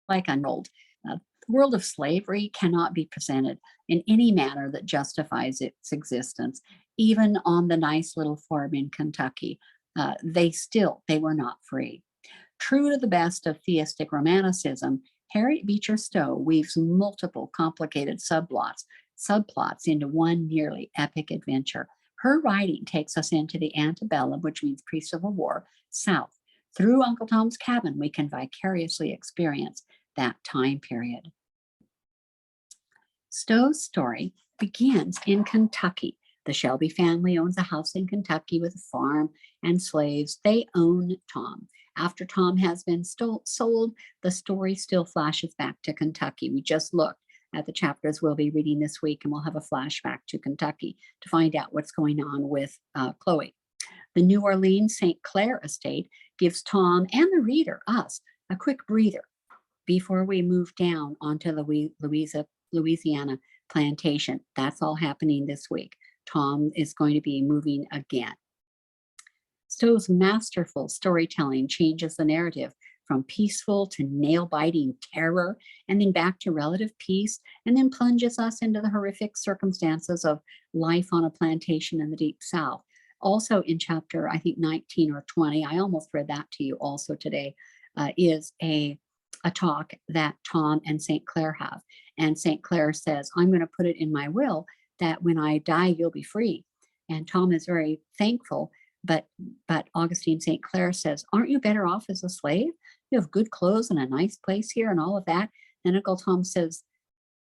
like unrolled. The world of slavery cannot be presented in any manner that justifies its existence, even on the nice little farm in Kentucky. They were not free. True to the best of theistic romanticism, Harriet Beecher Stowe weaves multiple complicated subplots into one nearly epic adventure. Her writing takes us into the antebellum, which means pre-Civil War, South. Through Uncle Tom's Cabin, we can vicariously experience that time period. Stowe's story begins in Kentucky. The Shelby family owns a house in Kentucky with a farm and slaves. They own Tom. After Tom has been sold, the story still flashes back to Kentucky. We just looked at the chapters we'll be reading this week, and we'll have a flashback to Kentucky to find out what's going on with Chloe. The New Orleans St. Clair estate gives Tom and the reader, us, a quick breather before we move down onto the Louisiana plantation. That's all happening this week. Tom is going to be moving again. Stowe's masterful storytelling changes the narrative from peaceful to nail-biting terror, and then back to relative peace, and then plunges us into the horrific circumstances of life on a plantation in the Deep South. Also in chapter, I think 19 or 20, I almost read that to you also today, is a talk that Tom and St. Clair have. And St. Clair says, I'm going to put it in my will that when I die, you'll be free. And Tom is very thankful, but Augustine St. Clair says, aren't you better off as a slave? You have good clothes and a nice place here and all of that. And Uncle Tom says,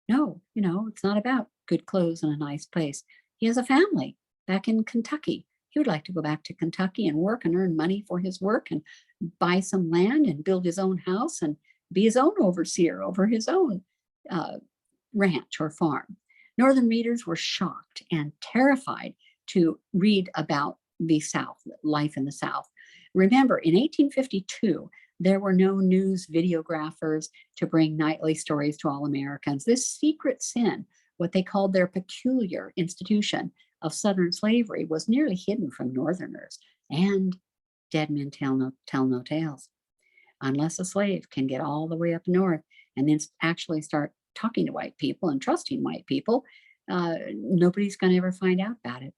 no, it's not about good clothes and a nice place. He has a family back in Kentucky. He would like to go back to Kentucky and work and earn money for his work and buy some land and build his own house and be his own overseer over his own ranch or farm. Northern readers were shocked and terrified to read about the South, life in the South. Remember, in 1852, there were no news videographers to bring nightly stories to all Americans. This secret sin, what they called their peculiar institution of Southern slavery, was nearly hidden from Northerners, and dead men tell no tales. Unless a slave can get all the way up north and then actually start talking to white people and trusting white people, nobody's going to ever find out about it.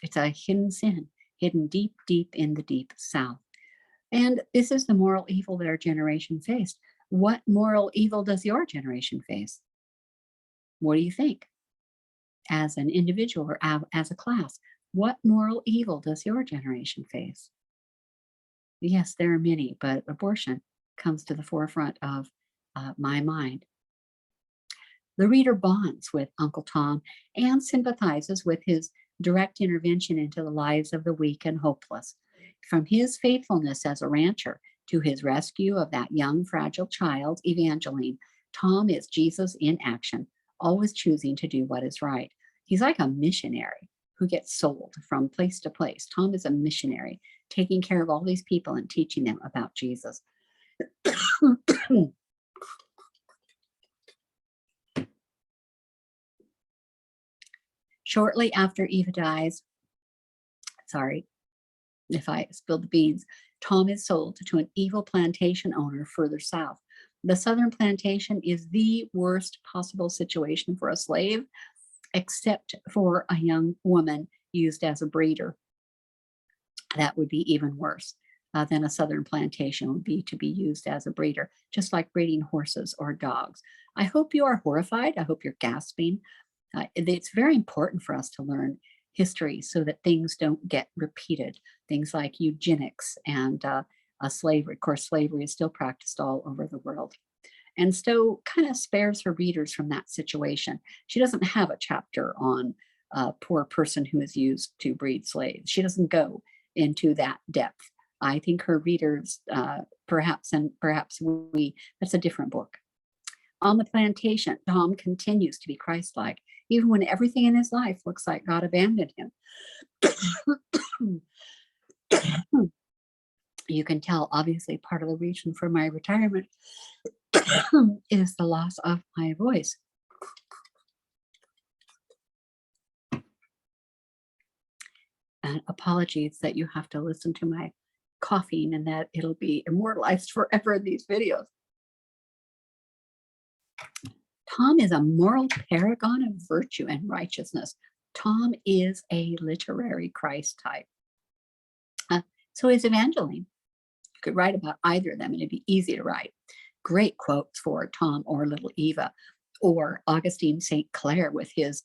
It's a hidden sin, hidden deep, deep in the deep South. And this is the moral evil that our generation faced. What moral evil does your generation face? What do you think? As an individual or as a class, what moral evil does your generation face? Yes, there are many, but abortion comes to the forefront of my mind. The reader bonds with Uncle Tom and sympathizes with his direct intervention into the lives of the weak and hopeless. From his faithfulness as a rancher to his rescue of that young, fragile child, Evangeline, Tom is Jesus in action, always choosing to do what is right. He's like a missionary who gets sold from place to place. Tom is a missionary, taking care of all these people and teaching them about Jesus. Shortly after Eva dies, sorry if I spilled the beans, Tom is sold to an evil plantation owner further south. The southern plantation is the worst possible situation for a slave, except for a young woman used as a breeder. That would be even worse than a southern plantation would be to be used as a breeder, just like breeding horses or dogs. I hope you are horrified. I hope you're gasping. It's very important for us to learn history so that things don't get repeated. Things like eugenics and slavery. Of course, slavery is still practiced all over the world. And Stowe kind of spares her readers from that situation. She doesn't have a chapter on a poor person who is used to breed slaves. She doesn't go into that depth. I think her readers, perhaps we, that's a different book. On the plantation, Tom continues to be Christ-like, even when everything in his life looks like God abandoned him. You can tell, obviously, part of the reason for my retirement is the loss of my voice. And apologies that you have to listen to my coughing and that it'll be immortalized forever in these videos. Tom is a moral paragon of virtue and righteousness. Tom is a literary Christ type. So is Evangeline. You could write about either of them and it'd be easy to write. Great quotes for Tom or Little Eva, or Augustine St. Clair with his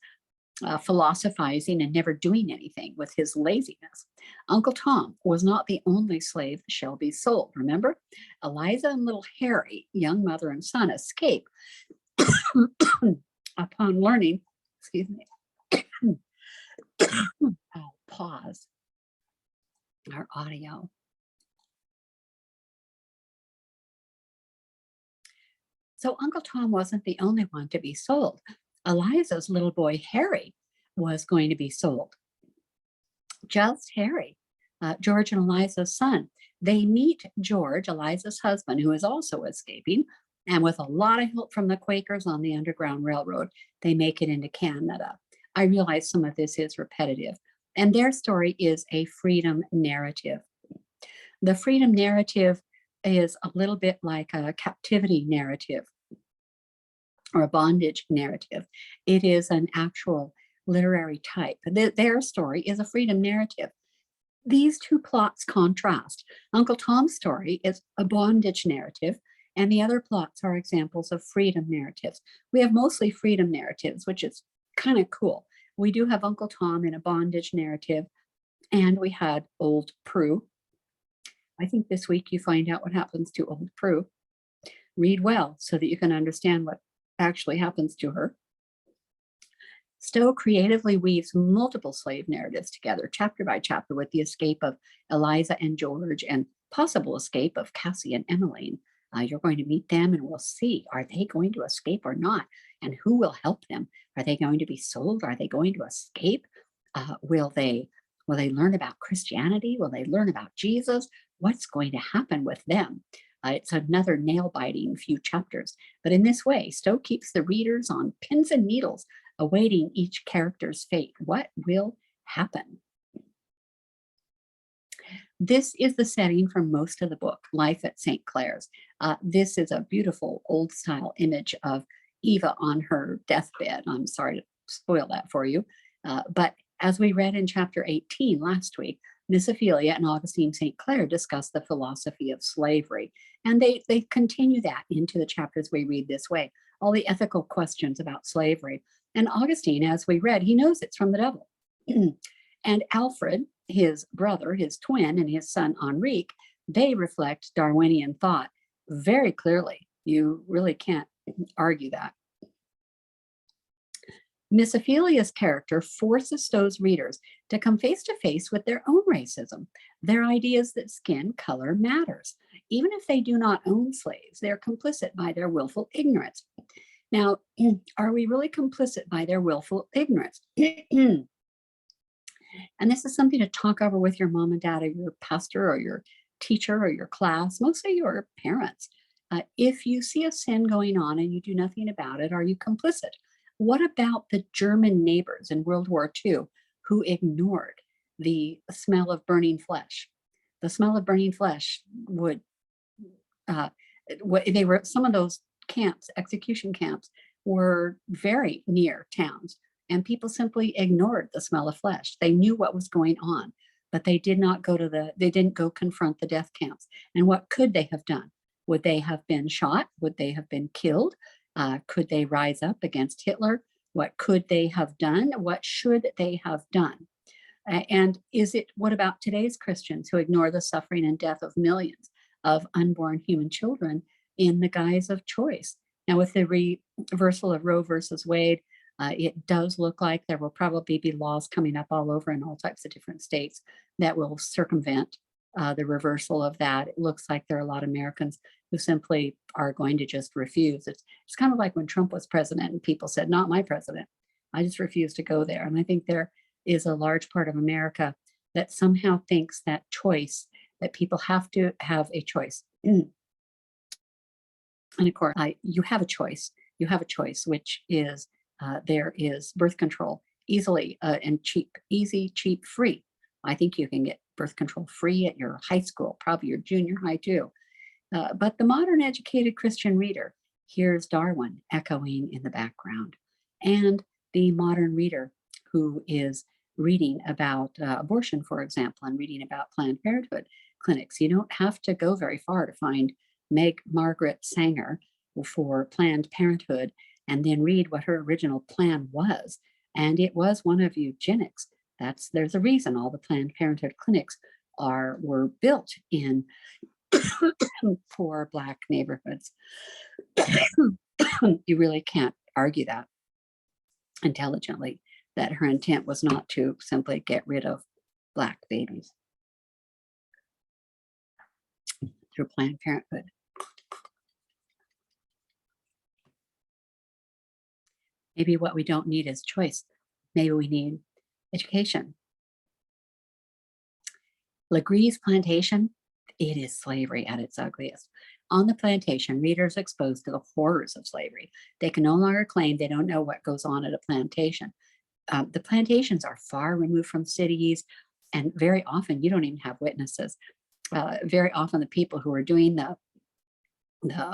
philosophizing and never doing anything, with his laziness. Uncle Tom was not the only slave Shelby sold. Remember, Eliza and little Harry, young mother and son, escape upon learning, excuse me, I'll pause our audio. So Uncle Tom wasn't the only one to be sold. Eliza's little boy, Harry, was going to be sold. Just Harry, George and Eliza's son. They meet George, Eliza's husband, who is also escaping, and with a lot of help from the Quakers on the Underground Railroad, they make it into Canada. I realize some of this is repetitive, and their story is a freedom narrative. The freedom narrative is a little bit like a captivity narrative or a bondage narrative. It is an actual literary type. Their story is a freedom narrative. These two plots contrast. Uncle Tom's story is a bondage narrative, and the other plots are examples of freedom narratives. We have mostly freedom narratives, which is kind of cool. We do have Uncle Tom in a bondage narrative, and we had Old Prue. I think this week you find out what happens to Old Prue. Read well so that you can understand what actually happens to her. Stowe creatively weaves multiple slave narratives together, chapter by chapter, with the escape of Eliza and George and possible escape of Cassie and Emmeline. You're going to meet them and we'll see, are they going to escape or not? And who will help them? Are they going to be sold? Are they going to escape? Will they Will they learn about Christianity? Will they learn about Jesus? What's going to happen with them? It's another nail biting few chapters. But in this way, Stowe keeps the readers on pins and needles, awaiting each character's fate. What will happen? This is the setting for most of the book, Life at St. Clair's. This is a beautiful old style image of Eva on her deathbed. I'm sorry to spoil that for you. But as we read in chapter 18 last week, Miss Ophelia and Augustine St. Clair discuss the philosophy of slavery. And they continue that into the chapters we read this way, all the ethical questions about slavery. And Augustine, as we read, he knows it's from the devil. And Alfred, his brother, his twin, and his son Enrique, they reflect Darwinian thought very clearly. You really can't argue that. Miss Ophelia's character forces Stowe's readers to come face to face with their own racism, their ideas that skin color matters. Even if they do not own slaves, they're complicit by their willful ignorance. Now, are we really complicit by their willful ignorance? And this is something to talk over with your mom and dad or your pastor or your teacher or your class, mostly your parents. If you see a sin going on and you do nothing about it, are you complicit? What about the German neighbors in World War II who ignored the smell of burning flesh? The smell of burning flesh would, they were, some of those camps, execution camps, were very near towns. And people simply ignored the smell of flesh. They knew what was going on, but they did not go they didn't go confront the death camps. And what could they have done? Would they have been shot? Would they have been killed? Could they rise up against Hitler? What could they have done? What should they have done? And what about today's Christians who ignore the suffering and death of millions of unborn human children in the guise of choice? Now, with the reversal of Roe versus Wade, it does look like there will probably be laws coming up all over in all types of different states that will circumvent the reversal of that. It looks like there are a lot of Americans who simply are going to just refuse. It's kind of like when Trump was president and people said, not my president. I just refuse to go there. And I think there is a large part of America that somehow thinks that choice, that people have to have a choice. And of course, you have a choice. You have a choice, which is there is birth control easily and cheap, easy, cheap, free. I think you can get birth control free at your high school, probably your junior high too. But the modern educated Christian reader hears Darwin echoing in the background. And the modern reader who is reading about abortion, for example, and reading about Planned Parenthood clinics. You don't have to go very far to find Meg Margaret Sanger for Planned Parenthood and then read what her original plan was. And it was one of eugenics. There's a reason all the Planned Parenthood clinics were built in poor Black neighborhoods. You really can't argue that intelligently, that her intent was not to simply get rid of Black babies through Planned Parenthood. Maybe what we don't need is choice. Maybe we need education. Legree's plantation, it is slavery at its ugliest. On the plantation, readers are exposed to the horrors of slavery. They can no longer claim they don't know what goes on at a plantation. The plantations are far removed from cities, and very often you don't even have witnesses. Very often the people who are doing the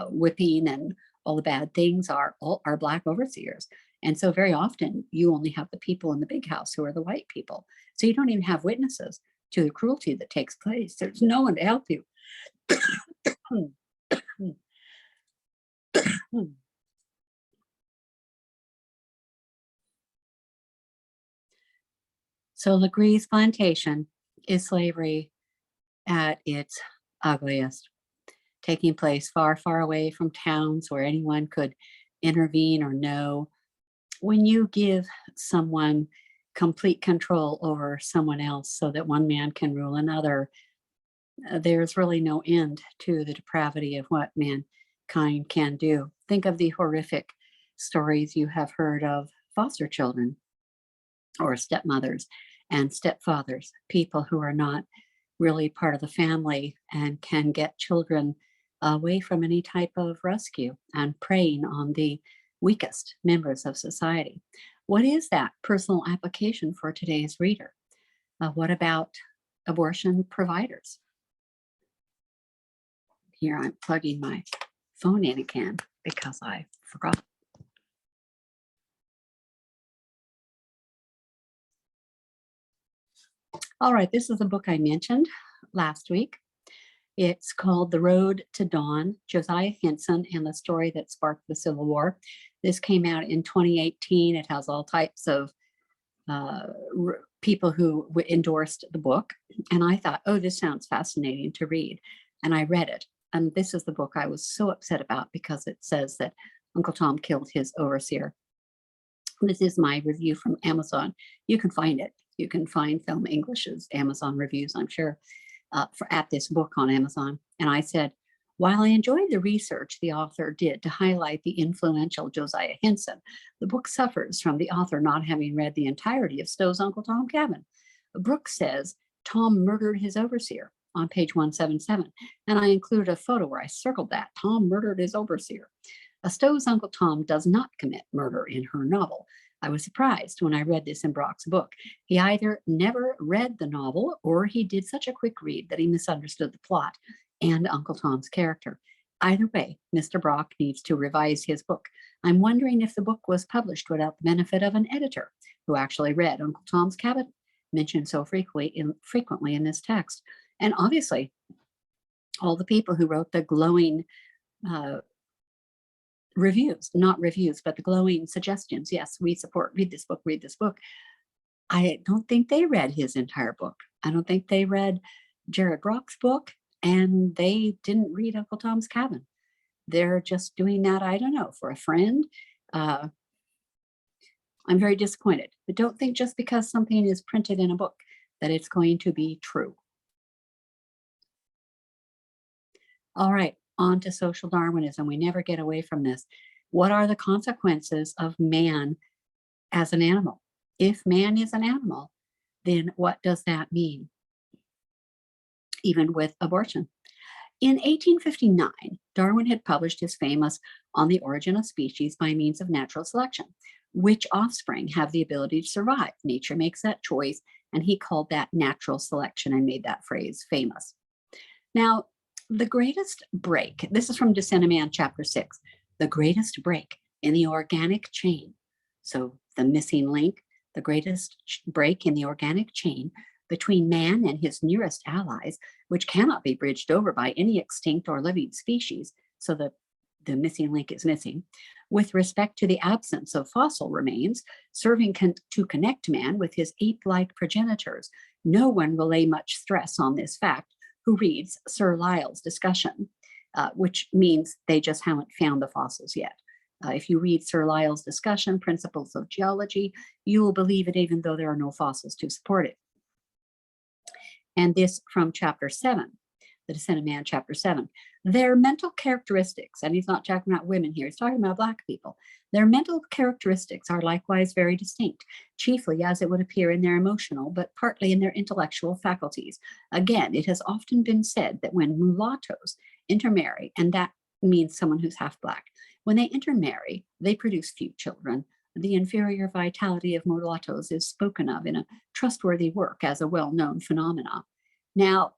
whipping and all the bad things are Black overseers. And so very often you only have the people in the big house who are the white people. So you don't even have witnesses to the cruelty that takes place. There's no one to help you. So Legree's plantation is slavery at its ugliest, taking place far, far away from towns where anyone could intervene or know. When you give someone complete control over someone else so that one man can rule another, there's really no end to the depravity of what mankind can do. Think of the horrific stories you have heard of foster children or stepmothers and stepfathers, people who are not really part of the family and can get children away from any type of rescue and preying on the weakest members of society. What is that personal application for today's reader? What about abortion providers? Here I'm plugging my phone in again because I forgot. All right, this is a book I mentioned last week. It's called The Road to Dawn, Josiah Henson and the Story That Sparked the Civil War. This came out in 2018. It has all types of people who endorsed the book. And I thought, oh, this sounds fascinating to read. And I read it. And this is the book I was so upset about because it says that Uncle Tom killed his overseer. This is my review from Amazon. You can find it. You can find Film English's Amazon reviews, I'm sure, at this book on Amazon. And I said, while I enjoyed the research the author did to highlight the influential Josiah Henson, the book suffers from the author not having read the entirety of Stowe's Uncle Tom Cabin. Brooks says Tom murdered his overseer on page 177, and I included a photo where I circled that. Tom murdered his overseer. Stowe's Uncle Tom does not commit murder in her novel. I was surprised when I read this in Brock's book. He either never read the novel or he did such a quick read that he misunderstood the plot and Uncle Tom's character. Either way, Mr. Brock needs to revise his book. I'm wondering if the book was published without the benefit of an editor who actually read Uncle Tom's Cabin, mentioned so frequently in this text. And obviously, all the people who wrote the glowing reviews, not reviews, but the glowing suggestions. Yes, we support, read this book, read this book. I don't think they read his entire book. I don't think they read Jared Brock's book, and they didn't read Uncle Tom's Cabin. They're just doing that, I don't know, for a friend. I'm very disappointed, but don't think just because something is printed in a book that it's going to be true. All right, on to social Darwinism. We never get away from this. What are the consequences of man as an animal? If man is an animal, then what does that mean? Even with abortion. In 1859, Darwin had published his famous On the Origin of Species by Means of Natural Selection. Which offspring have the ability to survive? Nature makes that choice, and he called that natural selection and made that phrase famous. Now, the greatest break, this is from Descent of Man, chapter 6, the greatest break in the organic chain. So the missing link, the greatest break in the organic chain between man and his nearest allies, which cannot be bridged over by any extinct or living species. So the missing link is missing. With respect to the absence of fossil remains, serving to connect man with his ape-like progenitors, no one will lay much stress on this fact who reads Sir Lyell's discussion, which means they just haven't found the fossils yet. If you read Sir Lyell's discussion, Principles of Geology, you will believe it even though there are no fossils to support it. And this from chapter 7, the Descent of Man, chapter 7. Their mental characteristics, and he's not talking about women here, he's talking about Black people. Their mental characteristics are likewise very distinct, chiefly as it would appear in their emotional, but partly in their intellectual faculties. Again, it has often been said that when mulattoes intermarry, and that means someone who's half Black, when they intermarry, they produce few children. The inferior vitality of mulattoes is spoken of in a trustworthy work as a well-known phenomenon. Now,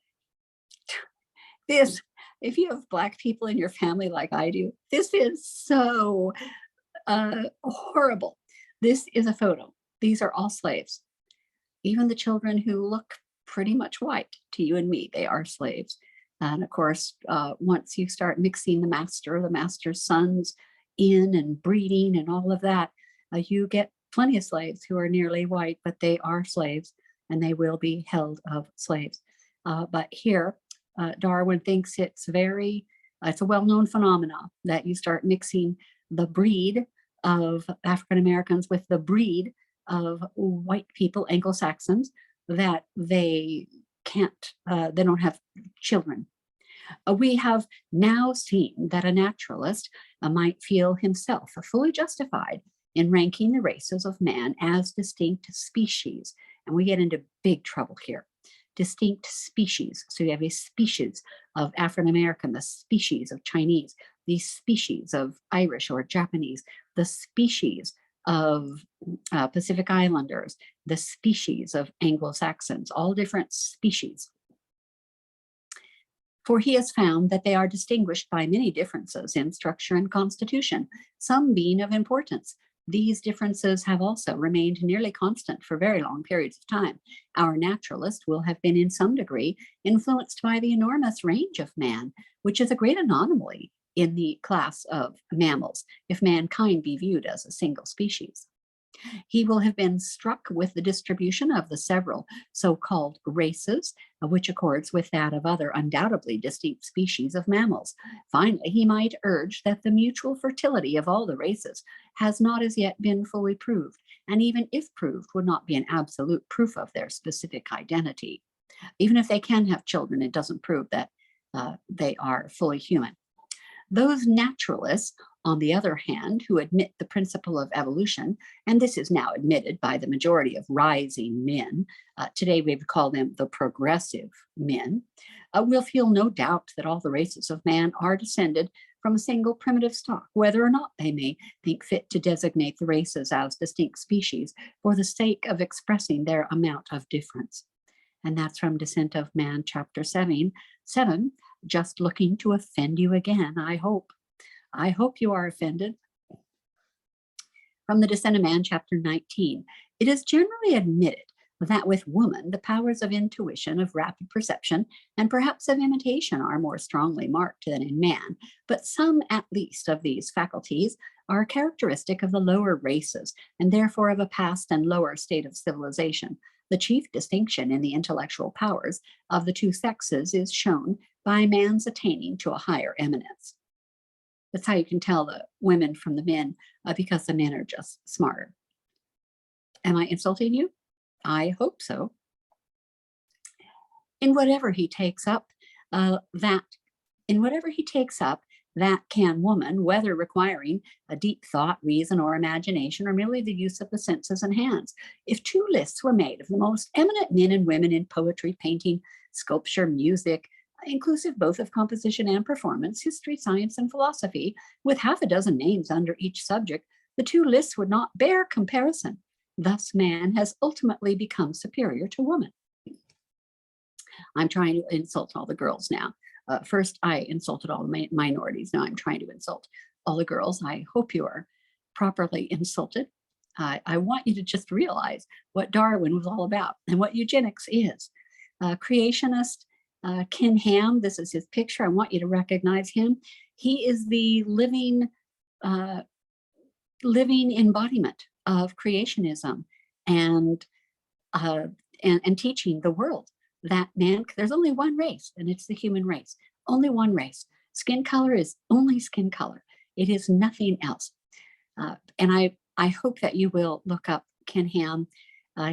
this, if you have Black people in your family like I do, this is so horrible. This is a photo. These are all slaves. Even the children who look pretty much white to you and me, they are slaves. And of course, once you start mixing the master's sons in and breeding and all of that, you get plenty of slaves who are nearly white, but they are slaves and they will be held of slaves. But here, Darwin thinks it's a well-known phenomenon that you start mixing the breed of African Americans with the breed of white people, Anglo-Saxons, that they don't have children. We have now seen that a naturalist might feel himself fully justified in ranking the races of man as distinct species And we get into big trouble here. Distinct species. So you have a species of African American, the species of Chinese, the species of Irish or Japanese, the species of Pacific Islanders, the species of Anglo-Saxons, all different species. For he has found that they are distinguished by many differences in structure and constitution, some being of importance. These differences have also remained nearly constant for very long periods of time. Our naturalist will have been in some degree influenced by the enormous range of man, which is a great anomaly in the class of mammals, if mankind be viewed as a single species. He will have been struck with the distribution of the several so-called races, which accords with that of other undoubtedly distinct species of mammals. Finally, he might urge that the mutual fertility of all the races has not as yet been fully proved, and even if proved, would not be an absolute proof of their specific identity. Even if they can have children, it doesn't prove that they are fully human. Those naturalists, on the other hand, who admit the principle of evolution, and this is now admitted by the majority of rising men, today we would call them the progressive men, will feel no doubt that all the races of man are descended from a single primitive stock, whether or not they may think fit to designate the races as distinct species for the sake of expressing their amount of difference. And that's from Descent of Man, chapter 7, just looking to offend you again, I hope. I hope you are offended. From the Descent of Man, chapter 19, it is generally admitted that with woman, the powers of intuition, of rapid perception, and perhaps of imitation are more strongly marked than in man, but some at least of these faculties are characteristic of the lower races, and therefore of a past and lower state of civilization. The chief distinction in the intellectual powers of the two sexes is shown by man's attaining to a higher eminence. That's how you can tell the women from the men, because the men are just smarter. Am I insulting you? I hope so. In whatever he takes up, that can woman, whether requiring a deep thought, reason, or imagination, or merely the use of the senses and hands. If two lists were made of the most eminent men and women in poetry, painting, sculpture, music, inclusive both of composition and performance, history, science, and philosophy, with half a dozen names under each subject, the two lists would not bear comparison. Thus, man has ultimately become superior to woman. I'm trying to insult all the girls now. First, I insulted all the minorities. Now I'm trying to insult all the girls. I hope you are properly insulted. I want you to just realize what Darwin was all about and what eugenics is. Creationist Ken Ham, this is his picture. I want you to recognize him. He is the living embodiment of creationism and teaching the world that there's only one race, and it's the human race. Only one race. Skin color is only skin color. It is nothing else. And I hope that you will look up Ken Ham.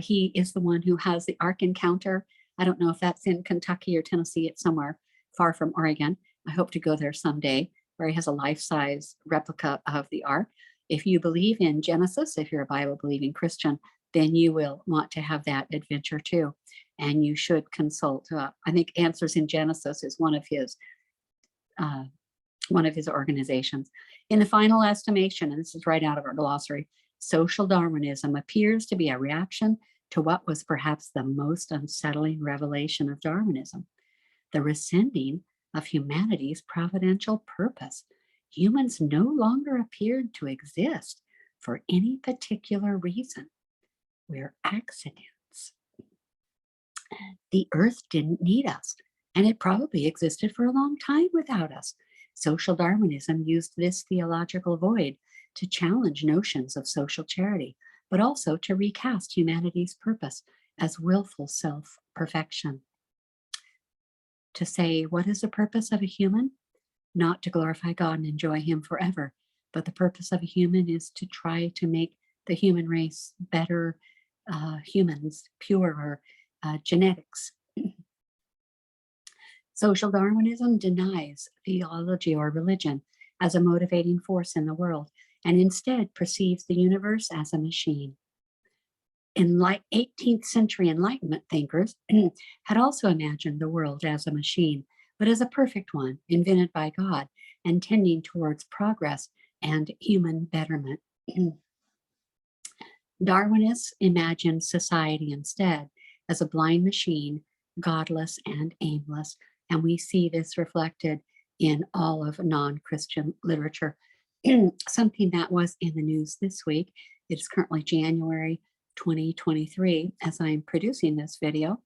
He is the one who has the Ark Encounter. I don't know if that's in Kentucky or Tennessee. It's somewhere far from Oregon. I hope to go there someday, where he has a life-size replica of the Ark. If you believe in Genesis, if you're a Bible-believing Christian, then you will want to have that adventure too. And you should consult. I think Answers in Genesis is one of his organizations. In the final estimation, and this is right out of our glossary, social Darwinism appears to be a reaction to what was perhaps the most unsettling revelation of Darwinism, the rescinding of humanity's providential purpose. Humans no longer appeared to exist for any particular reason. We're accidents. The earth didn't need us, and it probably existed for a long time without us. Social Darwinism used this theological void to challenge notions of social charity, but also to recast humanity's purpose as willful self-perfection. To say, what is the purpose of a human? Not to glorify God and enjoy him forever, but the purpose of a human is to try to make the human race better humans, purer genetics. Social Darwinism denies theology or religion as a motivating force in the world, and instead perceives the universe as a machine. like 18th century Enlightenment thinkers had also imagined the world as a machine, but as a perfect one, invented by God and tending towards progress and human betterment. Darwinists imagined society instead as a blind machine, godless and aimless. And we see this reflected in all of non Christian literature. Something that was in the news this week, it is currently January 2023 as I'm producing this video.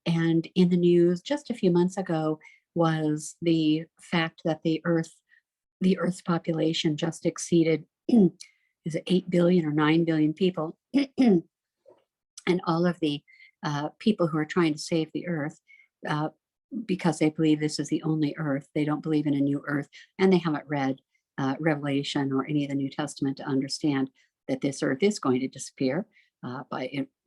And in the news just a few months ago was the fact that the Earth's population just exceeded is it 8 billion or 9 billion people? And all of the people who are trying to save the Earth uh, because they believe this is the only Earth, they don't believe in a new Earth, and they haven't read Revelation or any of the New Testament to understand that this Earth is going to disappear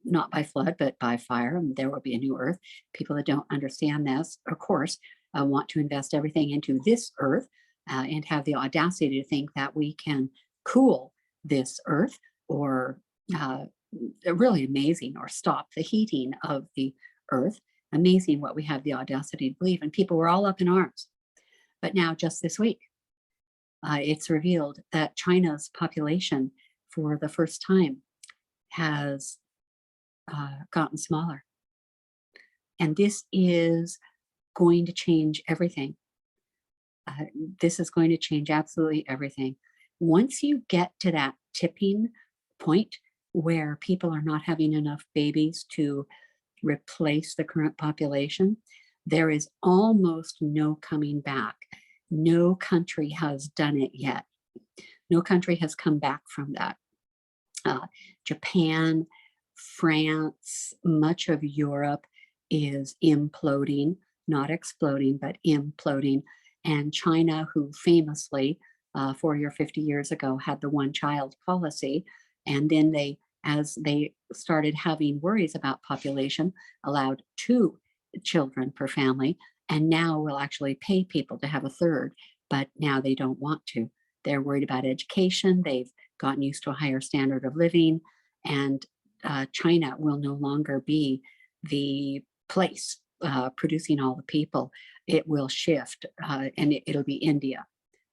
not by flood, but by fire, and there will be a new Earth. People that don't understand this, of course, want to invest everything into this Earth and have the audacity to think that we can cool this Earth or really amazing, or stop the heating of the Earth. Amazing what we have the audacity to believe. And people were all up in arms. But now, just this week, it's revealed that China's population, for the first time, has gotten smaller. And this is going to change everything. This is going to change absolutely everything. Once you get to that tipping point where people are not having enough babies to replace the current population, there is almost no coming back. No country has done it yet. No country has come back from that. Japan, France, much of Europe is imploding, not exploding, but imploding. And China, who famously 40 or 50 years ago had the one-child policy, and then as they started having worries about population, allowed 2 children per family, and now will actually pay people to have a third, but now they don't want to. They're worried about education. They've gotten used to a higher standard of living, and China will no longer be the place producing all the people. It will shift, and it'll be India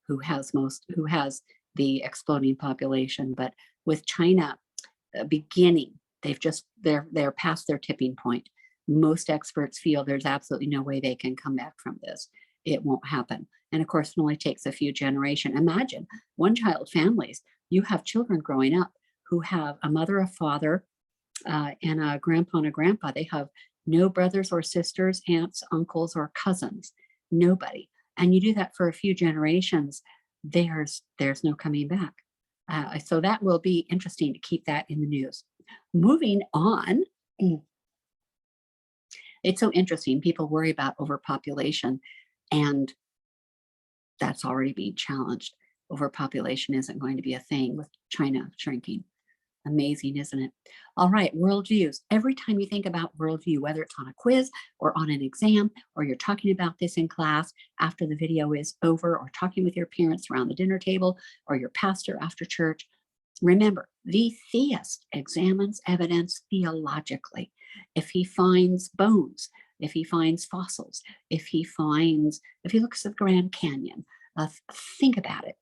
who has the exploding population. But with China beginning, they're past their tipping point. Most experts feel there's absolutely no way they can come back from this. It won't happen. And of course, it only takes a few generations. Imagine one-child families. You have children growing up who have a mother, a father, and a grandpa and a grandpa. They have no brothers or sisters, aunts, uncles, or cousins. Nobody. And you do that for a few generations, there's no coming back. So that will be interesting to keep that in the news. Moving on, it's so interesting. People worry about overpopulation, and that's already being challenged. Overpopulation isn't going to be a thing with China shrinking. Amazing, isn't it? All right, worldviews. Every time you think about worldview, whether it's on a quiz or on an exam, or you're talking about this in class after the video is over, or talking with your parents around the dinner table, or your pastor after church, remember, the theist examines evidence theologically. If he finds bones, if he finds fossils, if he looks at the Grand Canyon, think about it.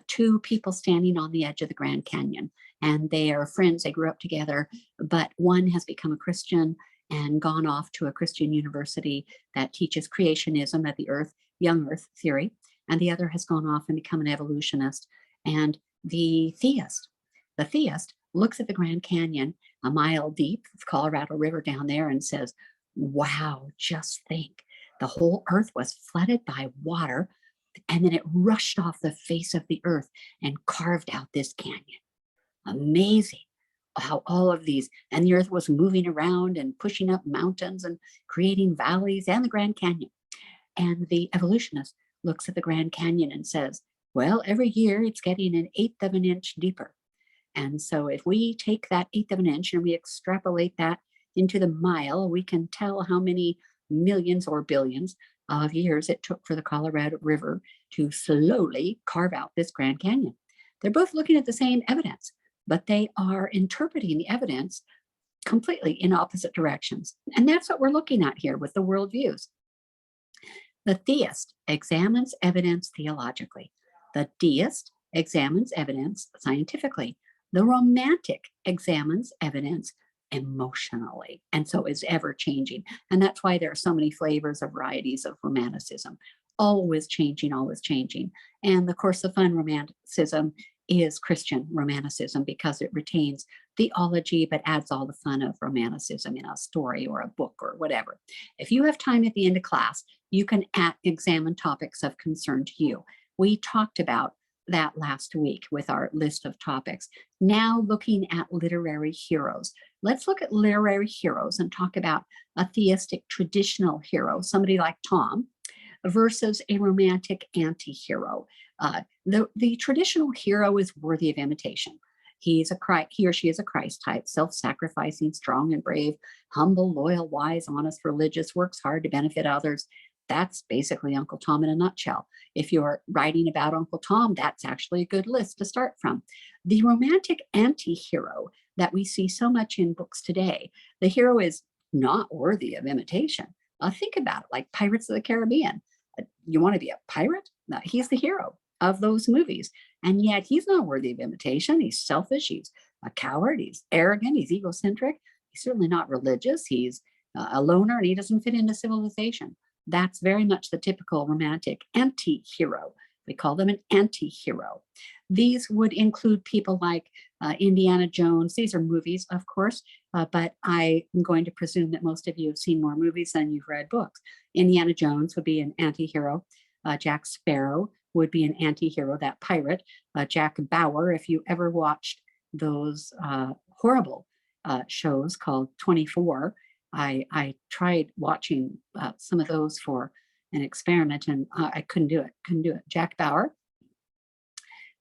2 people standing on the edge of the Grand Canyon, and they are friends, they grew up together, but one has become a Christian and gone off to a Christian university that teaches creationism at the young earth theory, and the other has gone off and become an evolutionist. And the theist looks at the Grand Canyon, a mile deep, the Colorado River down there, and says, wow, just think, the whole earth was flooded by water, and then it rushed off the face of the earth and carved out this canyon. Amazing how all of these, and the earth was moving around and pushing up mountains and creating valleys and the Grand Canyon. And the evolutionist looks at the Grand Canyon and says, well, every year it's getting 1/8 of an inch deeper. And so if we take that 1/8 of an inch and we extrapolate that into the mile, we can tell how many millions or billions of years it took for the Colorado River to slowly carve out this Grand Canyon. They're both looking at the same evidence, but they are interpreting the evidence completely in opposite directions. And that's what we're looking at here with the worldviews. The theist examines evidence theologically. The deist examines evidence scientifically. The romantic examines evidence emotionally, and so is ever changing. And that's why there are so many flavors or varieties of romanticism, always changing, always changing. And of course, the fun romanticism is Christian romanticism because it retains theology but adds all the fun of romanticism in a story or a book or whatever. If you have time at the end of class, you can examine topics of concern to you. We talked about that last week with our list of topics. Now looking at literary heroes. Let's look at literary heroes and talk about a theistic traditional hero, somebody like Tom, versus a romantic anti-hero. The traditional hero is worthy of imitation. He or she is a Christ type, self-sacrificing, strong and brave, humble, loyal, wise, honest, religious, works hard to benefit others. That's basically Uncle Tom in a nutshell. If you're writing about Uncle Tom, that's actually a good list to start from. The romantic anti-hero that we see so much in books today, the hero is not worthy of imitation. Think about it, like Pirates of the Caribbean. You want to be a pirate? No, he's the hero of those movies. And yet he's not worthy of imitation. He's selfish. He's a coward. He's arrogant. He's egocentric. He's certainly not religious. He's a loner, and he doesn't fit into civilization. That's very much the typical romantic anti-hero. We call them an anti-hero. These would include people like Indiana Jones. These are movies, of course, but I am going to presume that most of you have seen more movies than you've read books. Indiana Jones would be an anti-hero. Jack Sparrow would be an anti-hero, that pirate. Jack Bauer, if you ever watched those horrible shows called 24, I tried watching some of those for an experiment, and I couldn't do it. Jack Bauer.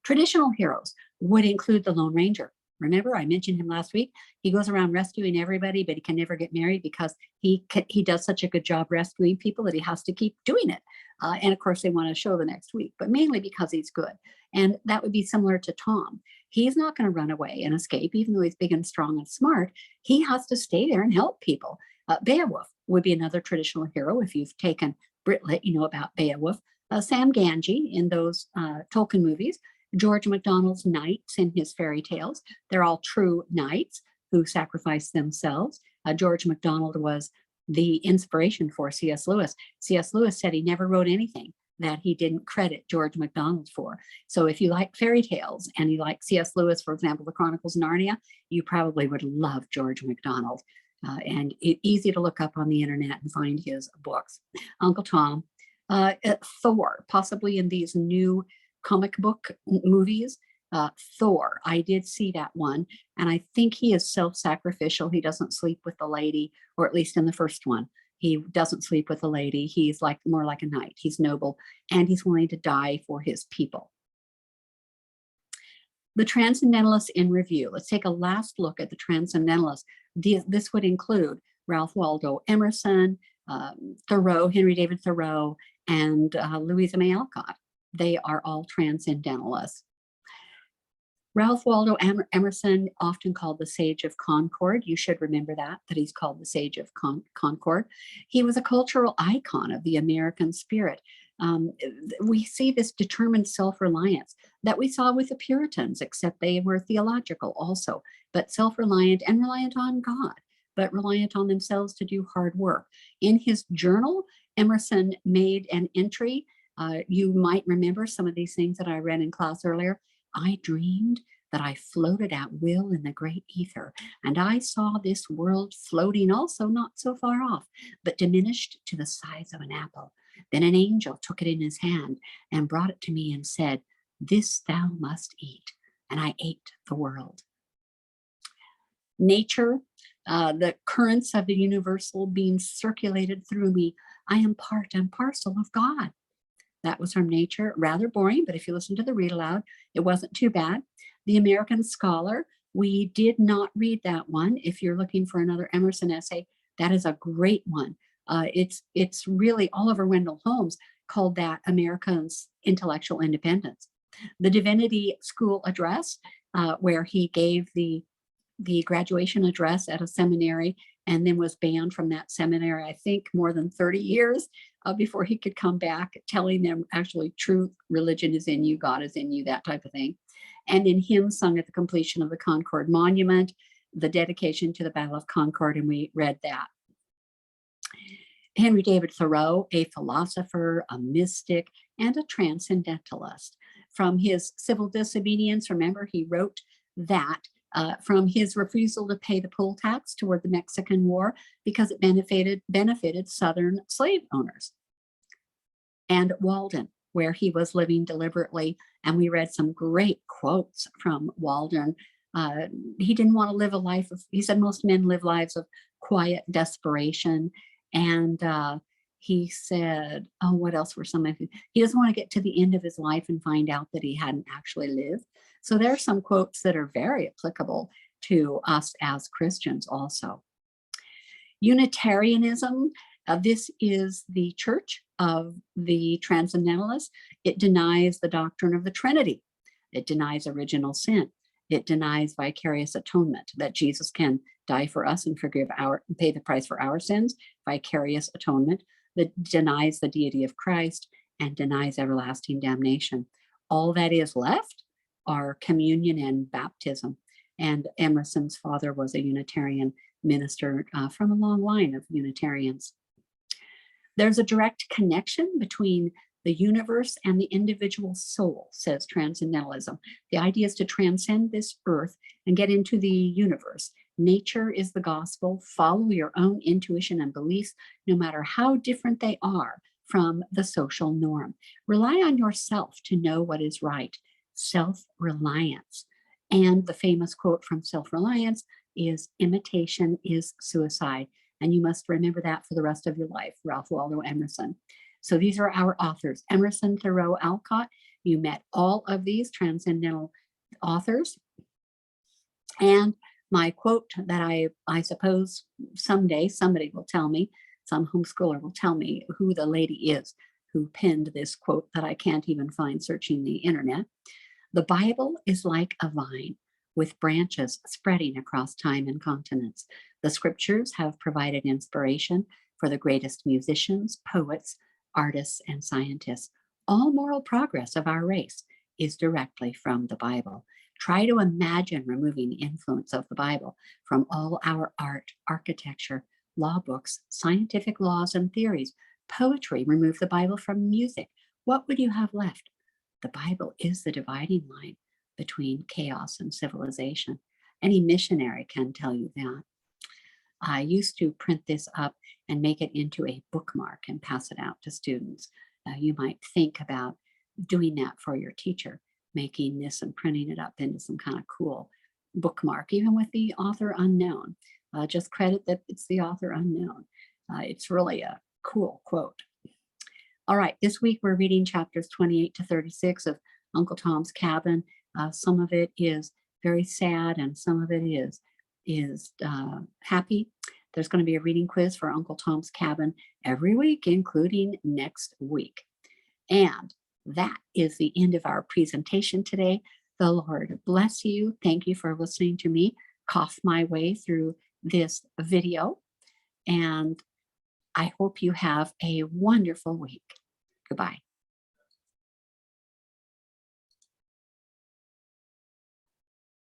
Traditional heroes would include the Lone Ranger. Remember, I mentioned him last week. He goes around rescuing everybody, but he can never get married because he does such a good job rescuing people that he has to keep doing it. And of course, they want to show the next week, but mainly because he's good. And that would be similar to Tom. He's not going to run away and escape, even though he's big and strong and smart. He has to stay there and help people. Beowulf would be another traditional hero. If you've taken Britlit, you know about Beowulf. Sam Gamgee in those Tolkien movies. George MacDonald's knights in his fairy tales. They're all true knights who sacrificed themselves. George MacDonald was the inspiration for C.S. Lewis. C.S. Lewis said he never wrote anything that he didn't credit George MacDonald for. So if you like fairy tales and you like C.S. Lewis, for example, the Chronicles of Narnia, you probably would love George MacDonald. And it's easy to look up on the internet and find his books. Uncle Tom, Thor, possibly in these new comic book movies. Thor, I did see that one, and I think he is self-sacrificial. He doesn't sleep with the lady, or at least in the first one, he doesn't sleep with the lady. He's like more like a knight. He's noble, and he's willing to die for his people. The Transcendentalists in review. Let's take a last look at the Transcendentalists. This would include Ralph Waldo Emerson, Thoreau, Henry David Thoreau, and Louisa May Alcott. They are all transcendentalists. Ralph Waldo Emerson, often called the Sage of Concord. You should remember that he's called the Sage of Concord. He was a cultural icon of the American spirit. We see this determined self-reliance that we saw with the Puritans, except they were theological also, but self-reliant and reliant on God, but reliant on themselves to do hard work. In his journal, Emerson made an entry. You might remember some of these things that I read in class earlier. I dreamed that I floated at will in the great ether, and I saw this world floating also not so far off, but diminished to the size of an apple. Then an angel took it in his hand and brought it to me and said, "This thou must eat." And I ate the world. Nature, the currents of the universal being circulated through me. I am part and parcel of God. That was from Nature. Rather boring, but if you listen to the read aloud, it wasn't too bad. The American Scholar, we did not read that one. If you're looking for another Emerson essay, that is a great one. It's really Oliver Wendell Holmes called that Americans' intellectual independence. The Divinity School Address, where he gave the the graduation address at a seminary and then was banned from that seminary, I think more than 30 years before he could come back, telling them actually true religion is in you, God is in you, that type of thing. And then hymns sung at the completion of the Concord Monument, the dedication to the Battle of Concord, and we read that. Henry David Thoreau, a philosopher, a mystic, and a transcendentalist. From his civil disobedience, remember, he wrote that from his refusal to pay the poll tax toward the Mexican War because it benefited Southern slave owners. And Walden, where he was living deliberately, and we read some great quotes from Walden. He didn't want to live a life of, he said most men live lives of quiet desperation. And he said, oh, what else were some of them? He doesn't want to get to the end of his life and find out that he hadn't actually lived. So there are some quotes that are very applicable to us as Christians also. Unitarianism, this is the church of the Transcendentalists. It denies the doctrine of the Trinity. It denies original sin. It denies vicarious atonement, that Jesus can die for us and pay the price for our sins, vicarious atonement, that denies the deity of Christ and denies everlasting damnation. All that is left are communion and baptism. And Emerson's father was a Unitarian minister from a long line of Unitarians. There's a direct connection between the universe and the individual soul, says Transcendentalism. The idea is to transcend this earth and get into the universe. Nature is the gospel. Follow your own intuition and beliefs, no matter how different they are from the social norm. Rely on yourself to know what is right. Self-reliance. And the famous quote from Self-Reliance is, imitation is suicide. And you must remember that for the rest of your life, Ralph Waldo Emerson. So these are our authors, Emerson, Thoreau, Alcott. You met all of these transcendental authors. And my quote that I suppose someday somebody will tell me, some homeschooler will tell me who the lady is who penned this quote that I can't even find searching the internet. The Bible is like a vine with branches spreading across time and continents. The scriptures have provided inspiration for the greatest musicians, poets, artists, and scientists. All moral progress of our race is directly from the Bible. Try to imagine removing the influence of the Bible from all our art, architecture, law books, scientific laws and theories, poetry. Remove the Bible from music. What would you have left? The Bible is the dividing line between chaos and civilization. Any missionary can tell you that. I used to print this up and make it into a bookmark and pass it out to students. You might think about doing that for your teacher, making this and printing it up into some kind of cool bookmark, even with the author unknown. Just credit that it's the author unknown. It's really a cool quote. All right, this week we're reading chapters 28 to 36 of Uncle Tom's Cabin. Some of it is very sad and some of it is happy. There's going to be a reading quiz for Uncle Tom's Cabin every week, including next week. And that is the end of our presentation today. The Lord bless you. Thank you for listening to me cough my way through this video. And I hope you have a wonderful week. Goodbye.